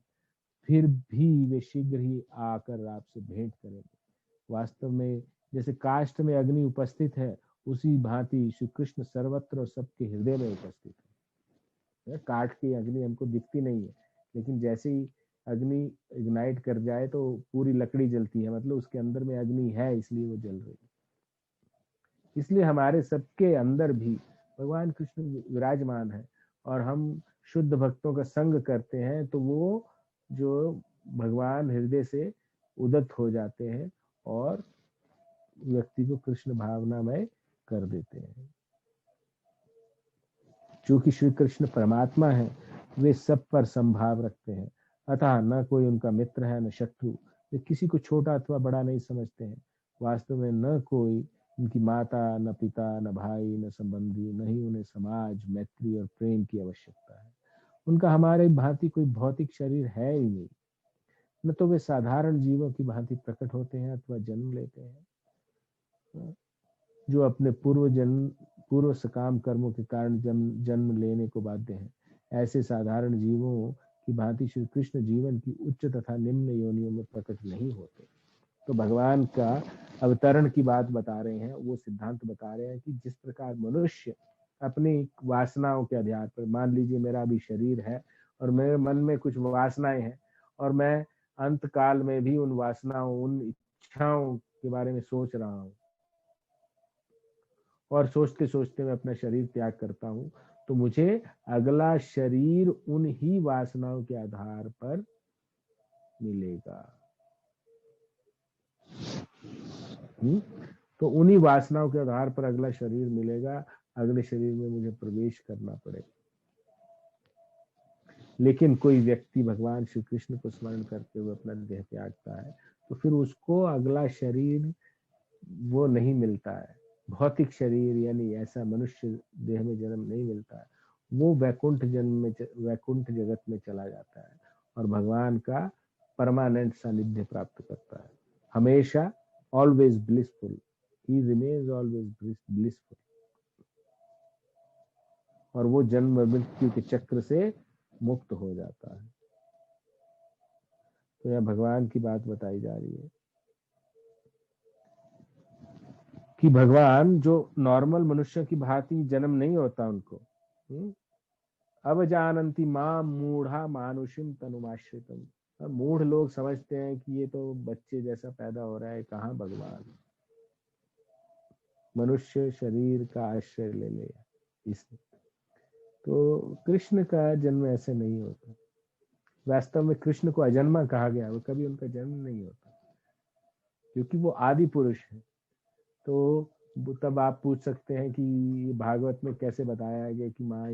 Speaker 2: फिर भी वे शीघ्र ही आकर आपसे भेंट करेंगे। वास्तव में जैसे काष्ठ में अग्नि उपस्थित है, उसी भांति श्री कृष्ण सर्वत्र और सबके हृदय में उपस्थित है। काठ की अग्नि हमको दिखती नहीं है, लेकिन जैसे ही अग्नि इग्नाइट कर जाए तो पूरी लकड़ी जलती है, मतलब उसके अंदर में अग्नि है, इसलिए वो जल रही है। इसलिए हमारे सबके अंदर भी भगवान कृष्ण विराजमान है और हम शुद्ध भक्तों का संग करते हैं तो वो जो भगवान हृदय से उदत हो जाते हैं और व्यक्ति को कृष्ण भावनामय कर देते हैं। चूंकि श्री कृष्ण परमात्मा है, वे सब पर संभाव रखते हैं, अतः न कोई उनका मित्र है न शत्रु। वे किसी को छोटा अथवा बड़ा नहीं समझते हैं। वास्तव में न कोई उनकी माता, न पिता, न भाई, न संबंधी, न ही उन्हें समाज, मैत्री और प्रेम की आवश्यकता है। उनका हमारे भांति कोई भौतिक शरीर है ही नहीं। न तो वे साधारण जीवों की भांति प्रकट होते हैं अथवा जन्म लेते हैं, जो अपने पूर्व सकाम कर्मों के कारण जन्म लेने को बाध्य हैं। ऐसे साधारण जीवों की भांति श्री कृष्ण जीवन की उच्च तथा निम्न योनियों में प्रकट नहीं होते। तो भगवान का अवतरण की बात बता रहे हैं, वो सिद्धांत बता रहे हैं कि जिस प्रकार मनुष्य अपनी वासनाओं के आधार पर, मान लीजिए मेरा अभी शरीर है और मेरे मन में कुछ वासनाएं हैं और मैं अंत काल में भी उन वासनाओं, उन इच्छाओं के बारे में सोच रहा हूँ और सोचते सोचते मैं अपना शरीर त्याग करता हूँ, तो मुझे अगला शरीर उन ही वासनाओं के आधार पर मिलेगा। तो उन्हीं वासनाओं के आधार पर अगला शरीर मिलेगा, अगले शरीर में मुझे प्रवेश करना पड़ेगा। लेकिन कोई व्यक्ति भगवान श्री कृष्ण को स्मरण करते हुए अपना देह त्यागता है तो फिर उसको अगला शरीर वो नहीं मिलता है, भौतिक शरीर यानी ऐसा मनुष्य देह में जन्म नहीं मिलता है। वो वैकुंठ जगत में चला जाता है और भगवान का परमानेंट सानिध्य प्राप्त करता है। हमेशा ऑलवेज ब्लिसफुल, ही रिमेन्स ऑलवेज ब्लिसफुल, और वो जन्म मृत्यु के चक्र से मुक्त हो जाता है। तो यह भगवान की बात बताई जा रही है कि भगवान जो नॉर्मल मनुष्यों की भांति जन्म नहीं होता उनको, अवजानन्ति मां मूढ़ा मानुषिम तनुमाश्रितम। मूढ़ लोग समझते हैं कि ये तो बच्चे जैसा पैदा हो रहा है, कहाँ भगवान मनुष्य शरीर का आश्रय ले लिया इसने। तो कृष्ण का जन्म ऐसे नहीं होता। वास्तव में कृष्ण को अजन्मा कहा गया, वो कभी उनका जन्म नहीं होता क्योंकि वो आदि पुरुष है। तो तब आप पूछ सकते हैं कि भागवत में कैसे बताया गया कि माँ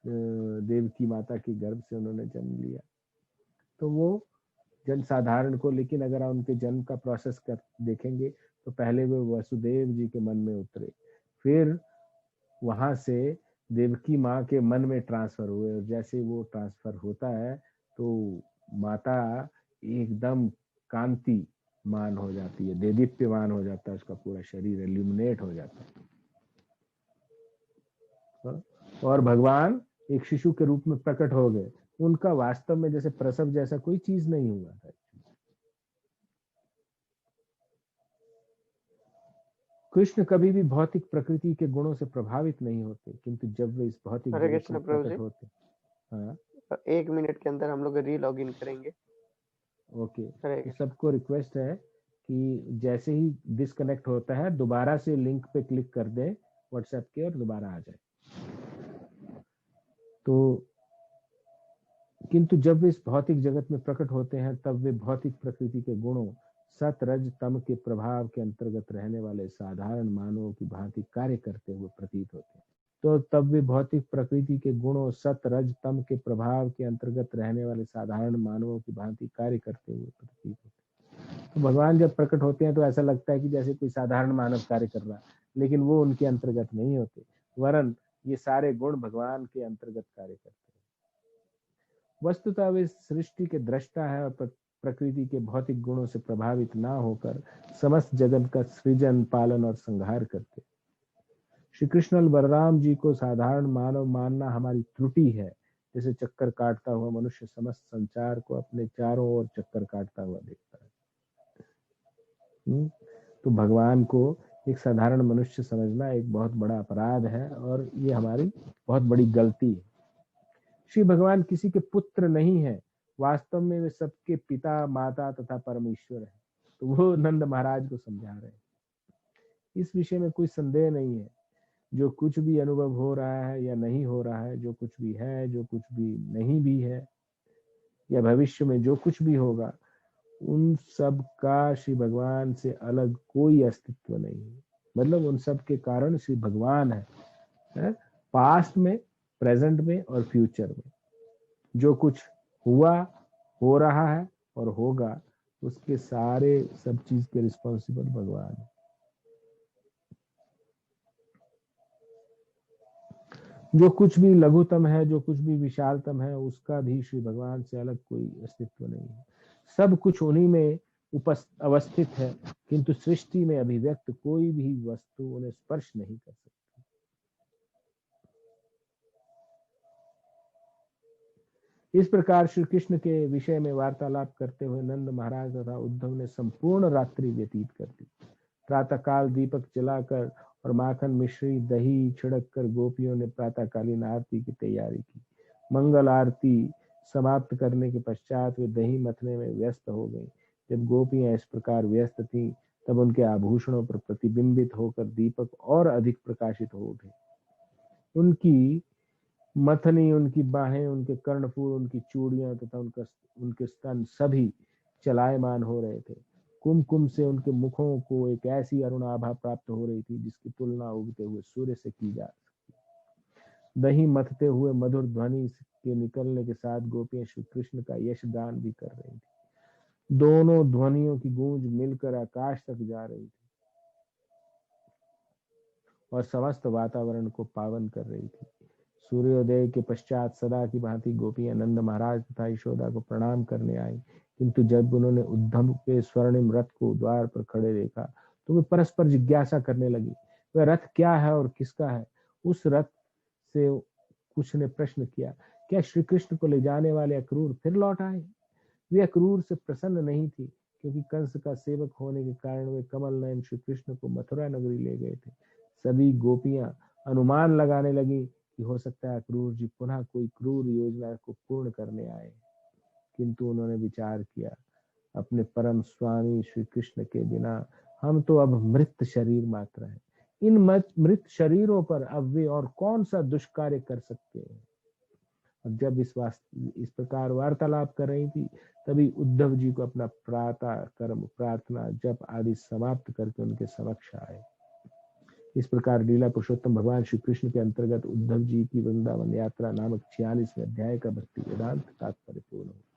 Speaker 2: देव की माता के गर्भ से उन्होंने जन्म लिया। तो वो जन साधारण को, लेकिन अगर आप उनके जन्म का प्रोसेस कर देखेंगे तो पहले वो वसुदेव जी के मन में उतरे, फिर वहां से देवकी माँ के मन में ट्रांसफर हुए, और जैसे वो ट्रांसफर होता है तो माता एकदम कांति मान हो जाती है, देदीप्यमान हो जाता है, उसका पूरा शरीर इल्यूमिनेट हो जाता है और भगवान एक शिशु के रूप में प्रकट हो गए। उनका वास्तव में जैसे प्रसव जैसा कोई चीज नहीं हुआ था। कृष्ण कभी भी भौतिक प्रकृति के गुणों से प्रभावित नहीं होते, किंतु जब वे इस भौतिक जगत में प्रकट होते, हाँ
Speaker 3: 1 मिनट के अंदर हम लोग रीलॉग इन करेंगे।
Speaker 2: ओके, तो सबको रिक्वेस्ट है कि जैसे ही डिस्कनेक्ट होता है दोबारा से लिंक पे क्लिक कर दें व्हाट्सएप के और दोबारा आ जाए। तो किंतु जब वे इस भौतिक जगत में प्रकट होते हैं तब वे भौतिक प्रकृति के गुणों सत रज तम के प्रभाव के अंतर्गत रहने वाले साधारण मानवों की भांति कार्य करते हुए प्रतीत होते हैं। तो तब वे भौतिक प्रकृति के गुणों सत रज तम के प्रभाव के अंतर्गत रहने वाले साधारण मानवों की भांति कार्य करते हुए प्रतीत होते। तो भगवान जब प्रकट होते हैं तो ऐसा लगता है कि जैसे कोई साधारण मानव कार्य कर रहा है, लेकिन वो उनके अंतर्गत नहीं होते, वरन ये सारे गुण भगवान के अंतर्गत कार्य करते हैं। वस्तुतः वे सृष्टि के दृष्टा है और प्रकृति के भौतिक गुणों से प्रभावित ना होकर समस्त जगत का सृजन, पालन और संहार करते। श्री कृष्ण और बलराम जी को साधारण मानव मानना हमारी त्रुटि है। जैसे चक्कर काटता हुआ मनुष्य समस्त संसार को अपने चारों ओर चक्कर काटता हुआ देखता है। तो भगवान को एक साधारण मनुष्य समझना एक बहुत बड़ा अपराध है और ये हमारी बहुत बड़ी गलती है। श्री भगवान किसी के पुत्र नहीं है, वास्तव में वे सबके पिता, माता तथा परमेश्वर है। तो वो नंद महाराज को समझा रहे हैं। इस विषय में कोई संदेह नहीं है। जो कुछ भी अनुभव हो रहा है या नहीं हो रहा है, जो कुछ भी है, जो कुछ भी नहीं भी है, या भविष्य में जो कुछ भी होगा, उन सब का श्री भगवान से अलग कोई अस्तित्व नहीं है। मतलब उन सब के कारण श्री भगवान है, पास्ट में, प्रेजेंट में और फ्यूचर में। जो कुछ हुआ, हो रहा है और होगा, उसके सारे सब चीज के रिस्पॉन्सिबल भगवान है। जो कुछ भी लघुतम है, जो कुछ भी विशालतम है, उसका भी श्री भगवान से अलग कोई अस्तित्व नहीं है। सब कुछ उन्हीं में अवस्थित है, किंतु सृष्टि में अभिव्यक्त कोई भी वस्तु उन्हें स्पर्श नहीं कर सकती। इस प्रकार श्री कृष्ण के विषय में वार्तालाप करते हुए नंद महाराज तथा उद्धव ने संपूर्ण रात्रि व्यतीत कर दी। प्रातःकाल दीपक जलाकर और माखन मिश्री दही छिड़क कर गोपियों ने प्रातःकालीन आरती की तैयारी की। मंगल आरती समाप्त करने के पश्चात वे दही मथने में व्यस्त हो गई। जब गोपियां इस प्रकार व्यस्त थीं, तब उनके आभूषणों पर प्रतिबिंबित होकर दीपक और अधिक प्रकाशित हो उठे। उनकी मथनी, उनकी बाहें, उनके कर्णफूल, उनकी चूड़ियां तथा उनके स्तन सभी चलायमान हो रहे थे। कुमकुम से उनके मुखों को एक ऐसी अरुण आभा प्राप्त हो रही थी जिसकी तुलना उगते हुए सूर्य से की जा सकती। दही मथते हुए मधुर ध्वनि के निकलने के साथ गोपियां श्री कृष्ण का यश गान भी कर रही थी। दोनों ध्वनियों की गूंज मिलकर आकाश तक जा रही थी और समस्त वातावरण को पावन कर रही थी। सूर्योदय के पश्चात सदा की भांति गोपियां नंद महाराज तथा यशोदा को प्रणाम करने आई, किंतु जब उन्होंने उद्धव के स्वर्णिम रथ को द्वार पर खड़े देखा तो वे परस्पर जिज्ञासा करने लगी, वह रथ क्या है और किसका है। उस रथ से कुछ ने प्रश्न किया, क्या श्री कृष्ण को ले जाने वाले अक्रूर फिर लौट आए? वे अक्रूर से प्रसन्न नहीं थी, क्योंकि कंस का सेवक होने के कारण वे कमल नयन श्री कृष्ण को मथुरा नगरी ले गए थे। सभी गोपियां अनुमान लगाने लगी कि हो सकता है अक्रूर जी पुनः कोई क्रूर योजना को पूर्ण करने आए, किंतु उन्होंने विचार किया, अपने परम स्वामी श्री कृष्ण के बिना हम तो अब मृत शरीर मात्र हैं। इन मृत शरीरों पर अब वे और कौन सा दुष्कार्य कर सकते हैं। अब जब इस प्रकार वार्तालाप कर रही थी, तभी उद्धव जी को अपना प्रातः कर्म, प्रार्थना, जप आदि समाप्त करके उनके समक्ष आए। इस प्रकार लीला पुरुषोत्तम भगवान श्री कृष्ण के अंतर्गत उद्धव जी की वृंदावन यात्रा नामक 46वें अध्याय का भक्ति वेदांत तात्पर्य पूर्ण हुआ।